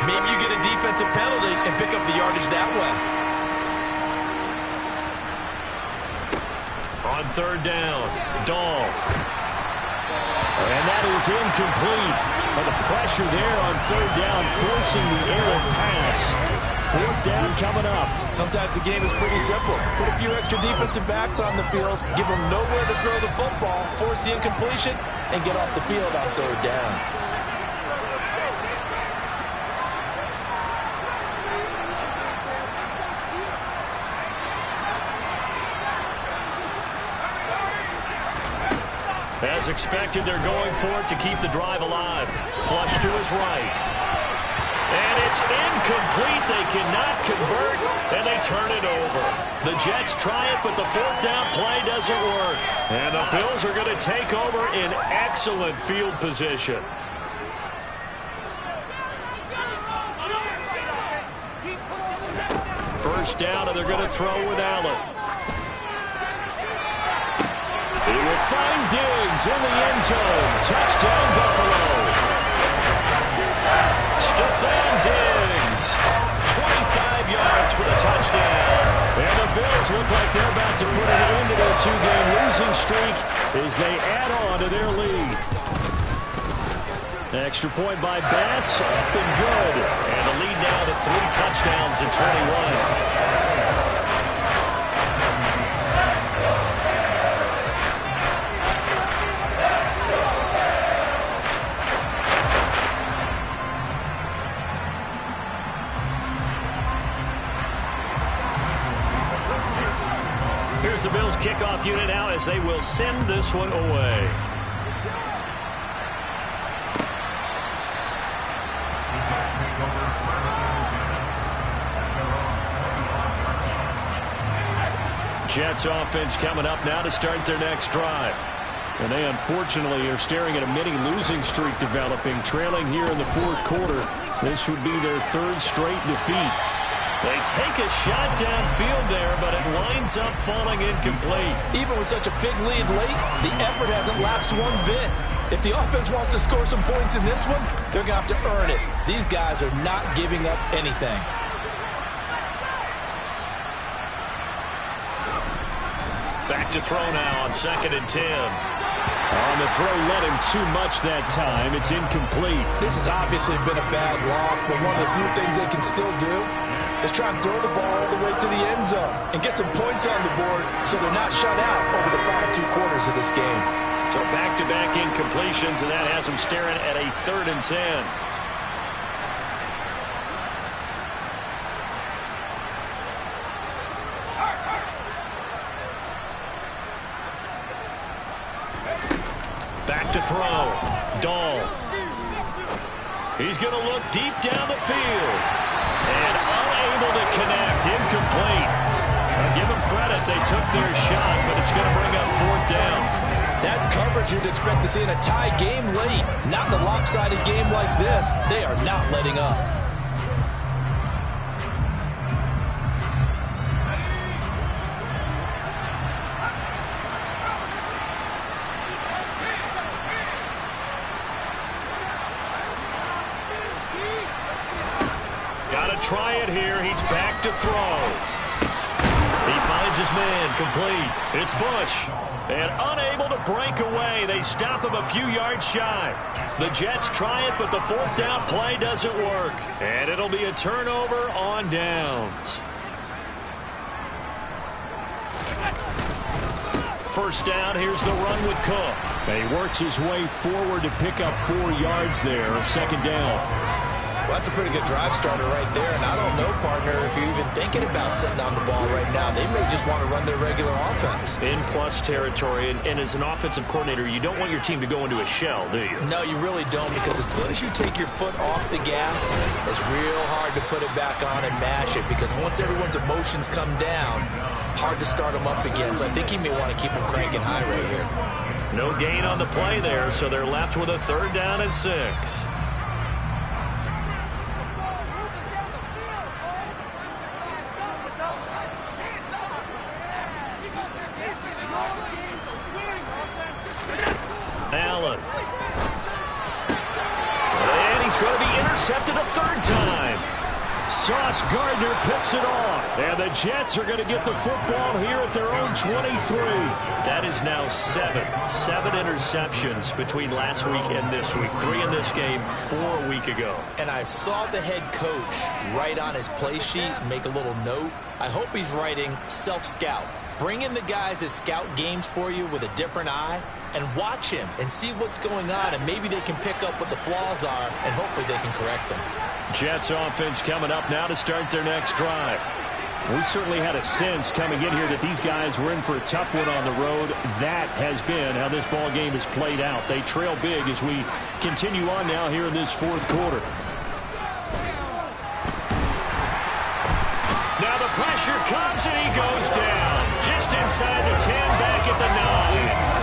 maybe you get a defensive penalty and pick up the yardage that way. On third down, Dahl. And that is incomplete. But the pressure there on third down, forcing the errant pass. Fourth down coming up. Sometimes the game is pretty simple. Put a few extra defensive backs on the field, give them nowhere to throw the football, force the incompletion, and get off the field on third down. As expected, they're going for it to keep the drive alive. Flush to his right. And it's incomplete. They cannot convert, and they turn it over. The Jets try it, but the fourth down play doesn't work. And the Bills are going to take over in excellent field position. First down, and they're going to throw with Allen. He will find Diggs in the end zone. Touchdown, Buffalo. Stephon Diggs, 25 yards for the touchdown. And the Bills look like they're about to put an end to their two-game losing streak as they add on to their lead. Extra point by Bass, up and good. And the lead now to 3 touchdowns in 21. Here's the Bills kickoff unit now as they will send this one away. Jets offense coming up now to start their next drive. And they unfortunately are staring at a mini losing streak developing, trailing here in the fourth quarter. This would be their 3rd straight defeat. They take a shot downfield there, but it winds up falling incomplete. Even with such a big lead late, the effort hasn't lapsed one bit. If the offense wants to score some points in this one, they're going to have to earn it. These guys are not giving up anything. Back to throw now on 2nd and 10. On the throw, led him too much that time. It's incomplete. This has obviously been a bad loss, but one of the few things they can still do is try and throw the ball all the way to the end zone and get some points on the board so they're not shut out over the final 2 quarters of this game. So back-to-back incompletions, and that has them staring at a 3rd and 10. Back to throw. Dahl. He's going to look deep down the field. And unable to connect. Incomplete. I'll give them credit. They took their shot, but it's going to bring up 4th down. That's coverage you'd expect to see in a tie game late. Not in a lopsided game like this. They are not letting up. Try it here. He's back to throw. He finds his man. Complete. It's Bush. And unable to break away. They stop him a few yards shy. The Jets try it, but the 4th down play doesn't work. And it'll be a turnover on downs. First down. Here's the run with Cook. He works his way forward to pick up 4 yards there. 2nd down. Well, that's a pretty good drive starter right there, and I don't know, partner, if you're even thinking about sitting on the ball right now. They may just want to run their regular offense. In plus territory, and as an offensive coordinator, you don't want your team to go into a shell, do you? No, you really don't, because as soon as you take your foot off the gas, it's real hard to put it back on and mash it, because once everyone's emotions come down, hard to start them up again. So I think he may want to keep them cranking high right here. No gain on the play there, so they're left with a 3rd down and 6. Allen. And he's going to be intercepted a 3rd time. Sauce Gardner picks it off. And the Jets are going to get the football here at their own 23. That is now 7 interceptions between last week and this week. 3 in this game, 4 a week ago. And I saw the head coach write on his play sheet, make a little note. I hope he's writing self-scout. Bring in the guys that scout games for you with a different eye and watch him and see what's going on, and maybe they can pick up what the flaws are, and hopefully they can correct them. Jets offense coming up now to start their next drive. We certainly had a sense coming in here that these guys were in for a tough one on the road. That has been how this ball game has played out. They trail big as we continue on now here in this 4th quarter. pressure comes, and he goes down. Just inside the 10, back at the 9.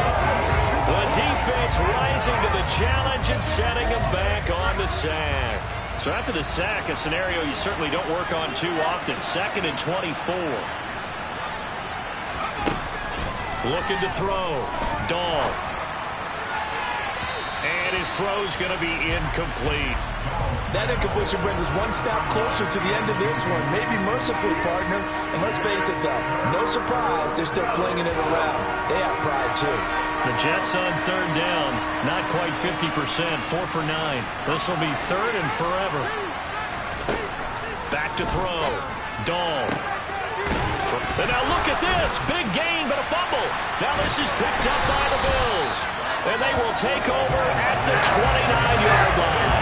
The defense rising to the challenge and setting him back on the sack. So after the sack, a scenario you certainly don't work on too often. 2nd and 24. Looking to throw. Dahl. And his throw's going to be incomplete. That incompletion brings us one step closer to the end of this one. Maybe mercifully, partner. And let's face it, though, no surprise, they're still flinging it around. They have pride, too. The Jets on 3rd down, not quite 50%, 4 for 9. This will be 3rd and forever. Back to throw. Dahl. And now look at this. Big gain, but a fumble. Now this is picked up by the Bills. And they will take over at the 29-yard line.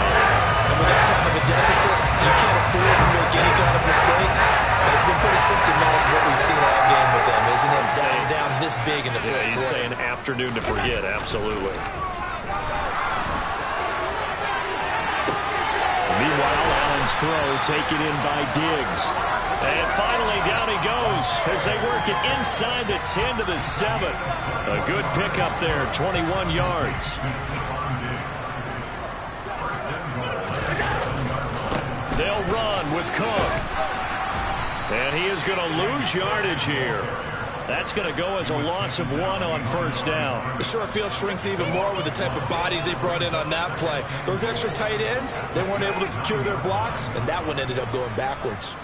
And with that kind of a deficit, you can't afford to make any kind of mistakes. But it's been pretty symptomatic of what we've seen all game with them, isn't it? Down this big in the fourth quarter. You'd say an afternoon to forget, absolutely. Meanwhile, Allen's throw taken in by Diggs. And finally, down he goes as they work it inside the 10 to the 7. A good pickup there, 21 yards. They'll run with Cook. And he is going to lose yardage here. That's going to go as a loss of 1 on 1st down. The short field shrinks even more with the type of bodies they brought in on that play. Those extra tight ends, they weren't able to secure their blocks, and that one ended up going backwards.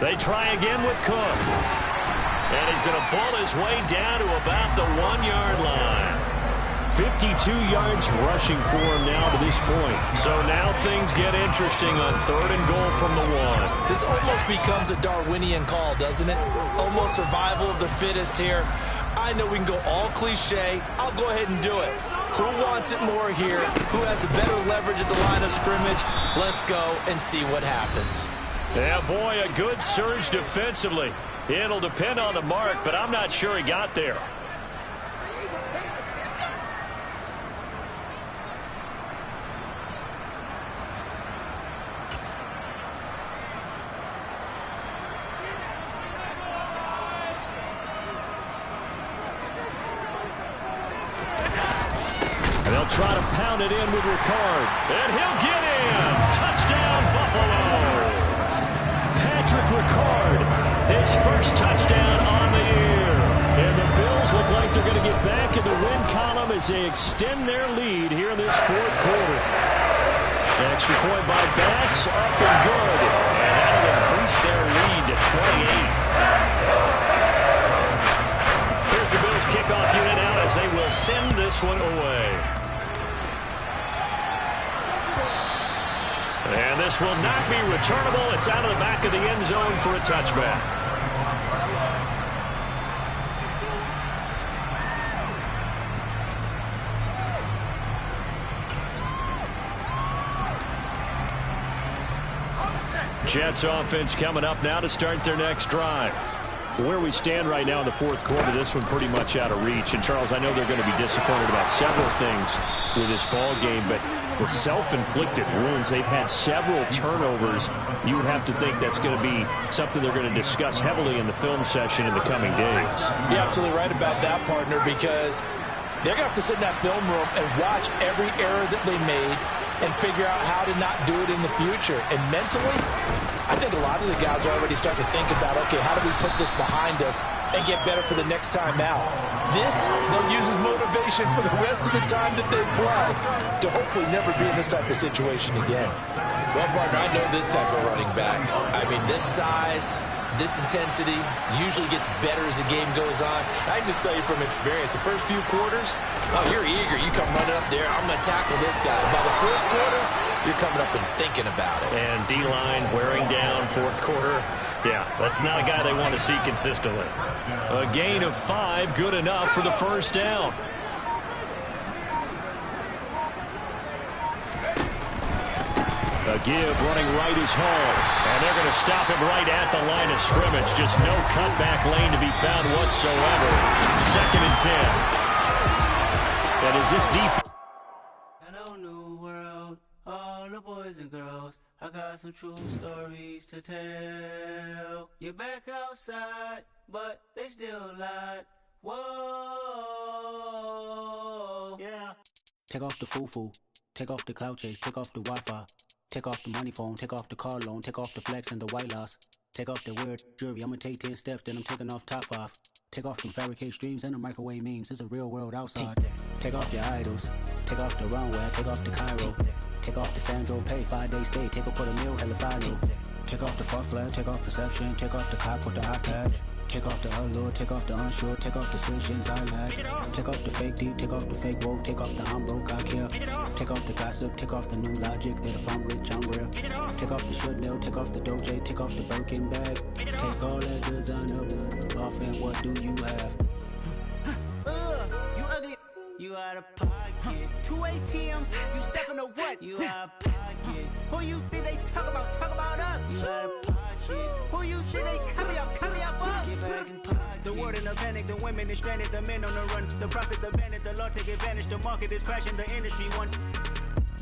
They try again with Cook. And he's going to pull his way down to about the 1-yard line. 52 yards rushing for him now to this point. So now things get interesting on 3rd and goal from the 1. This almost becomes a Darwinian call, doesn't it? Almost survival of the fittest here. I know we can go all cliche. I'll go ahead and do it. Who wants it more here? Who has the better leverage at the line of scrimmage? Let's go and see what happens. Yeah, boy, a good surge defensively. It'll depend on the mark, but I'm not sure he got there. They'll try to pound it in with Ricard. And he'll get in. Touchdown, Buffalo. Patrick Ricard, his first touchdown on the year. And the Bills look like they're going to get back in the win column as they extend their lead here in this 4th quarter. An extra point by Bass, up and good. And that'll increase their lead to 28. Here's the Bills kickoff unit out as they will send this one away. And this will not be returnable. It's out of the back of the end zone for a touchback. Jets offense coming up now to start their next drive. Where we stand right now in the 4th quarter, this one pretty much out of reach. And, Charles, I know they're going to be disappointed about several things with this ball game, but the self-inflicted wounds, they've had several turnovers. You would have to think that's going to be something they're going to discuss heavily in the film session in the coming days. You're absolutely right about that, partner, because they're going to have to sit in that film room and watch every error that they made and figure out how to not do it in the future. And mentally, I think a lot of the guys are already starting to think about, okay, how do we put this behind us and get better for the next time out? This, they'll use as motivation for the rest of the time that they play to hopefully never be in this type of situation again. Well, partner, I know this type of running back. I mean, this size, this intensity usually gets better as the game goes on. I just tell you from experience, the first few quarters, oh, you're eager. You come running up there, I'm going to tackle this guy. By the 4th quarter, you're coming up and thinking about it. And D-line wearing down 4th quarter. Yeah, that's not a guy they want to see consistently. A gain of 5, good enough for the first down. A give running right is Hall. And they're going to stop him right at the line of scrimmage. Just no cutback lane to be found whatsoever. 2nd and 10. And is this defense? Hello, new world. All the boys and girls, I got some true stories to tell. You're back outside, but they still lied. Whoa, yeah. Take off the foo-foo, take off the cloud chase, take off the Wi-Fi, take off the money phone, take off the car loan, take off the flex and the white loss, take off the weird jewelry. I'ma take 10 steps, then I'm taking off top 5. Take off them fabricated streams and the microwave memes. It's a real world outside. Take off your idols, take off the runway, take off the Cairo, take off the Sandro Pay, 5-day stay, take a $250,000, hella follow. Take off the far flag, take off perception, take off the cop with the iPad. Take off the allure, take off the unsure, take off decisions I lack. Take off the fake deep, take off the fake woke, take off the I'm broke, I care. Take off the gossip, take off the new logic that if I'm rich, I'm real. Take off the Chanel, take off the Doja, take off the Birkin bag. Take all that designer off and what do you have? You ugly. You out of pocket. 2 ATMs, you stepping to what? You out of pocket. Who you think they talk about? Talk about us. You out of pocket. Who you think they carry out for us? Get back in pocket. The world in a panic, the women is stranded, the men on the run. The profits abandoned, the law take advantage. The market is crashing, the industry wants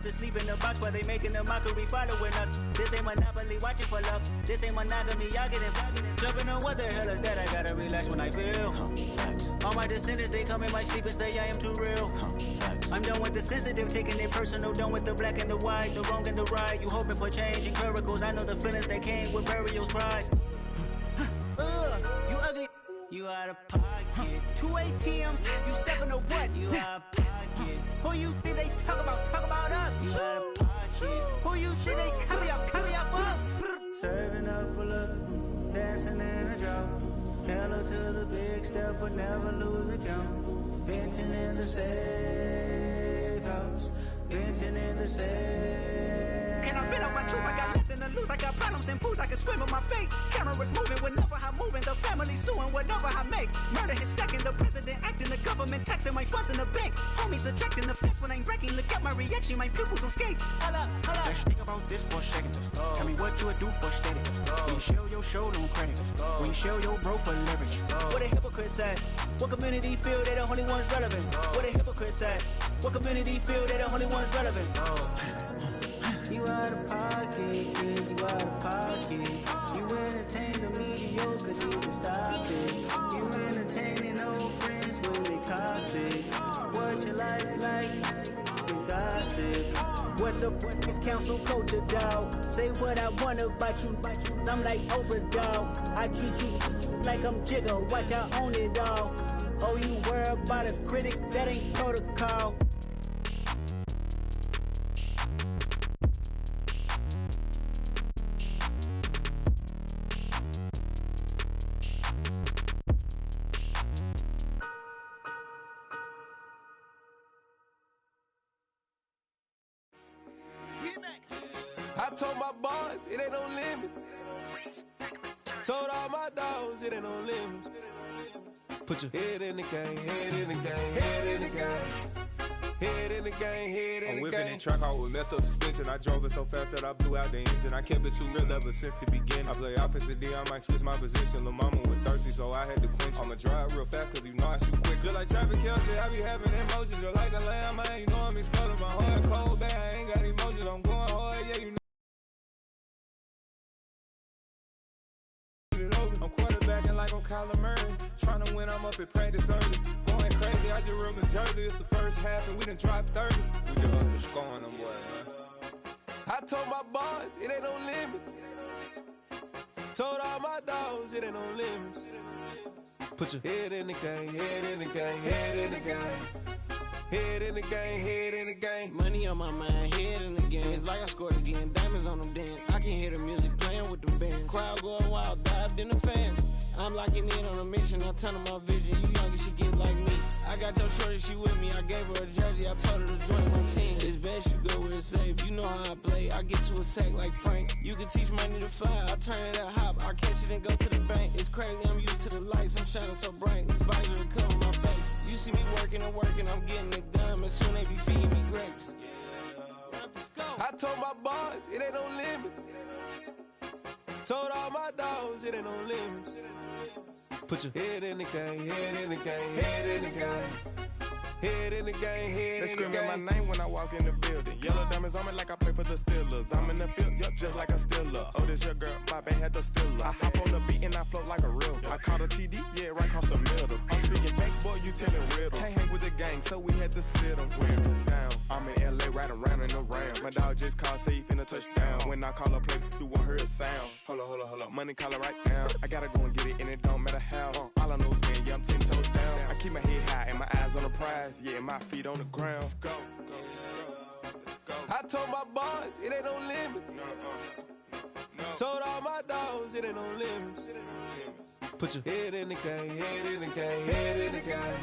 to sleep in the box while they making a mockery following us. This ain't Monopoly, watching for love. This ain't monogamy, y'all getting jumping on what the hell is that? I gotta relax when I feel. All my descendants, they come in my sleep and say I am too real. I'm done with the sensitive, taking it personal. Done with the black and the white, the wrong and the right. You hoping for change and miracles. I know the feelings that came with burials, cries. You ugly. You out of pocket. 2 ATMs, you stepping to what? You out of pocket. Who you think they talk about? Talk about us. You out of pocket. Who you think they carry out for us? Serving up a look, dancing in a drop. Hello to the big step, but never lose a count. Venting in the safe house. Venting in the safe. Can I fit out my truth? I got nothing to lose. I got problems and booze. I can swim with my fate. Cameras moving whenever I'm moving. The family suing whatever I make. Murder is stacking. The president acting. The government taxing my funds in the bank. Homies attracting the fence when I'm breaking. Look at my reaction. My pupils on skates. Hold up. Let's think about this for a second. Tell me what you would do for steady. When you show your show, no credit. When you show your bro for leverage. What a hypocrite said. What community feel they the only ones relevant? What a hypocrite said. What community feel they the only ones relevant? You out of pocket, yeah, you out of pocket. You entertain the mediocre, you can stop it. You entertaining old friends when they toxic. What your life like? You gossip. What the is council culture, dog? Say what I want about you. I'm like Oprah, dog. I treat you like I'm Jigga. Watch I own it all. Oh, you worry about a critic? That ain't protocol. I told my boys it ain't no limits. Told all my dogs it ain't no limits. Put your head in the game, head in the game, head in the game. Head in the game, head in the game. I'm whipping in track out with messed up suspension. I drove it so fast that I blew out the engine. I kept it too real ever since the beginning. I play offensive D, I might switch my position. Lil' mama was thirsty, so I had to quench. I'ma drive real fast, cause you know I shoot quick. Just like Travis Kelce, I be having emotions. Just like a lamb, man, you know I'm exploding. My heart cold, bad, I ain't got emotions. I'm going hard, yeah, you know. I'm quarterbacking like I'm Kyler Murray. Trying to win, I'm up at practice early. Going crazy, I just real the jersey. It's the first half and we done dropped 30. We just underscoring them, boy, man. I told my boys it ain't no limits. Told all my dogs it ain't no limits. Put your head in the game, head in the game, head in the game. Head in the game, head in the game. Money on my mind, head in the game. It's like I scored again, diamonds on them dance. I can hear the music playing with them bands. Crowd going wild, dived in the fans. I'm locking in on a mission, I tell her my vision. You young and she get like me. I got your shorty, she with me. I gave her a jersey, I told her to join my team. It's best you go where it's safe. You know how I play, I get to a sack like Frank. You can teach money to fly, I turn it at hop. I catch it and go to the bank. It's crazy, I'm used to the lights, I'm shining so bright. This visor will cover my face. You see me working and working, I'm getting it done. And soon they be feeding me grapes. I told my boys it ain't no limits. Told all my dogs it ain't no limits. Put your head in the game, head in the game, head in the game. Head in the game, head in the game. They screaming my name when I walk in the building. Yellow diamonds on me like I play for the Steelers. I'm in the field, yup, just like a Steeler. Oh, this your girl, my band had the Steeler. I hop on the beat and I float like a river. I caught a TD, yeah, right across the middle. I'm speaking thanks, boy, you telling riddles. Can't hang with the gang, so we had to sit them down. I'm in LA, right around in the round. My dog just called, say he finna touchdown. When I call a play, you won't hear a sound. Hold up, money calling right now. I gotta go and get it, and it don't matter how. All I know is man, yeah, I'm 10 toes down. I keep my head high and my eyes on the prize. Yeah, and my feet on the ground. Let's go. I told my boys it ain't no limits. Told all my dogs it ain't no limits. Put your head in the game, head in the game, head in the game.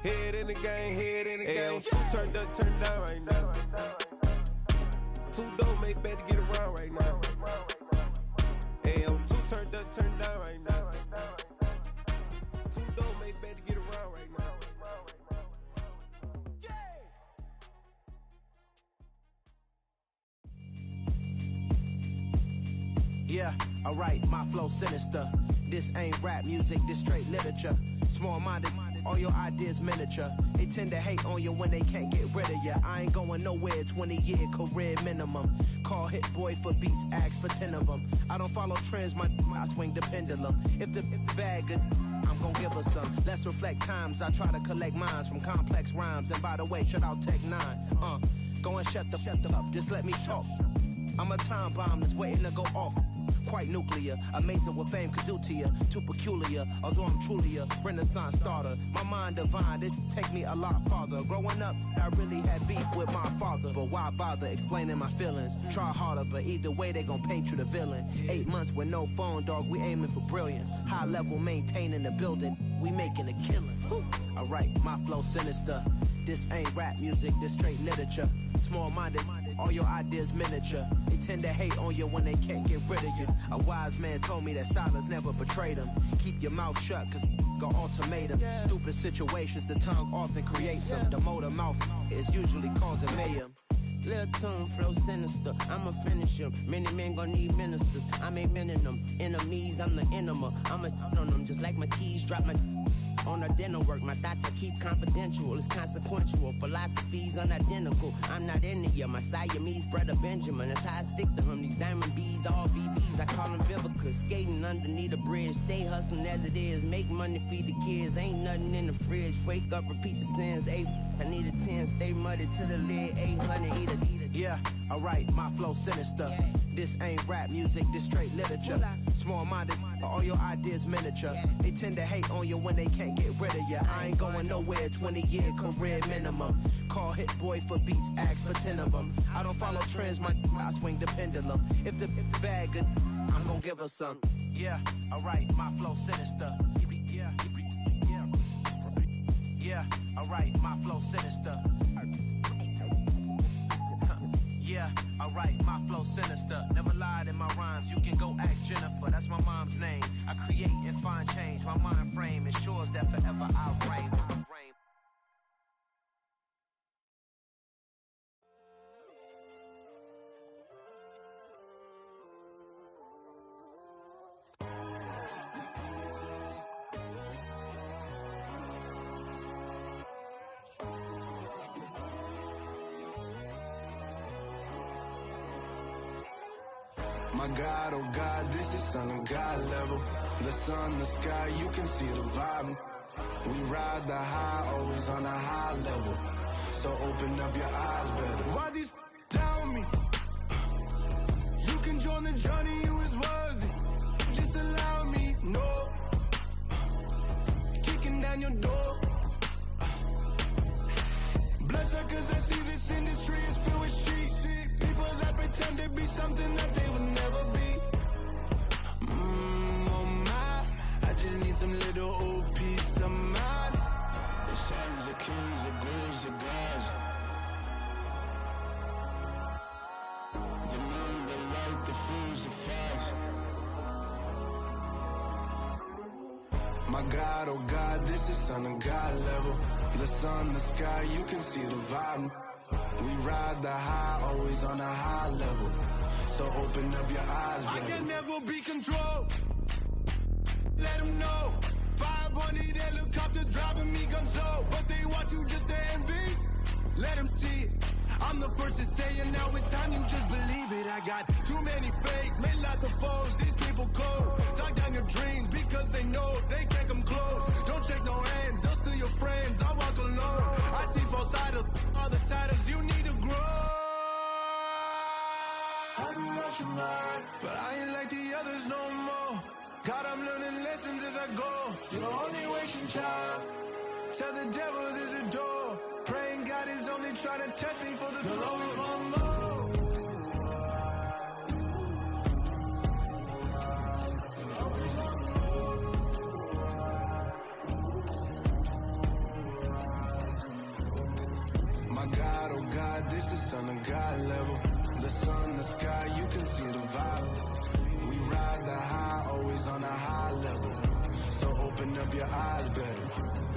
Head in the game, head in the game. Turned up, turned down right now. Too dope, make better get around right now. Hey, I'm too turned up, turned down right now. Too dope, make better get around right now. Yeah, alright, my flow sinister. This ain't rap music, this straight literature. Small-minded, all your ideas miniature. They tend to hate on you when they can't get rid of you. I ain't going nowhere, 20-year career minimum. Call Hit Boy for beats, ask for 10 of them. I don't follow trends, I swing the pendulum. If the bag good, I'm gon' give her some. Let's reflect times, I try to collect minds from complex rhymes. And by the way, shout out Tech 9. Go and shut the up, just let me talk. I'm a time bomb that's waiting to go off. Quite nuclear, amazing what fame could do to you. Too peculiar, although I'm truly a renaissance starter. My mind divine, it take me a lot farther. Growing up, I really had beef with my father. But why bother explaining my feelings? Try harder, but either way they gon' paint you the villain. 8 months with no phone, dog, we aiming for brilliance. High level maintaining the building, we making a killing. Alright, my flow sinister. This ain't rap music, this straight literature. Small-minded, all your ideas miniature. They tend to hate on you when they can't get rid of you. A wise man told me that silence never betrayed him. Keep your mouth shut, cause got ultimatums. Stupid situations, the tongue often creates them. The motor mouth is usually causing mayhem. Lil' tune, flow sinister, I'ma finish him. Many men gon' need ministers, I'm aiming them. Enemies, I'm the enema. I'ma on them, just like my keys, drop my on the dental work. My thoughts I keep confidential, it's consequential. Philosophies unidentical, I'm not into you. My Siamese brother Benjamin, that's how I stick to him. These diamond bees, all VVs, I call them Vivica. Skating underneath a bridge, stay hustling as it is. Make money, feed the kids, ain't nothing in the fridge. Wake up, repeat the sins, I need a 10, stay muddy to the lid, 800, eat a. Yeah, alright, my flow sinister. This ain't rap music, this straight literature. Small-minded, all your ideas miniature. They tend to hate on you when they can't get rid of you. I ain't going nowhere, 20-year career minimum. Call Hit Boy for beats, ask for 10 of them. I don't follow trends, I swing the pendulum. If the bag good, I'm gon' give her some. Yeah, alright, my flow sinister. Yeah, alright, my flow sinister. Yeah, alright, my flow sinister. Never lied in my rhymes, you can go ask Jennifer. That's my mom's name. I create and find change. My mind frame ensures that forever I'll reign. My God, oh God, this is Son of God level. The sun, the sky, you can see the vibe. We ride the high, always on a high level. So open up your eyes better. Why these tell me? You can join the journey, you is worthy. Just allow me, no. Kicking down your door. Bloodsuckers, I see this industry is filled with sheep. People that pretend to be something that they would never be. Oh my, I just need some little old peace of mind. The sons of kings, the bulls, the gods. The moon, the light, the fools, the facts. My God, oh God, this is Son of God level. The sun, the sky, you can see the vibe. We ride the high, always on a high level. So open up your eyes, baby. I can never be controlled. Let them know. 500 helicopters driving me gunso, but they want you just to envy. Let them see it. I'm the first to say it, now it's time you just believe it. I got too many fakes, made lots of foes. These people cold. Talk down your dreams because they know they can't come close. Don't shake no hands, they'll steal your friends. I walk alone. I see false idols, all the titles you need to grow. I be what you mind, but I ain't like the others no more. God, I'm learning lessons as I go. You're only wasting time. Tell the devil there's a door. Praying God is only trying to test me for the glory. Always want more. My God, oh God, this is on a God level. The sun, the sky, you can see the vibe. We ride the high, always on a high level. So open up your eyes better.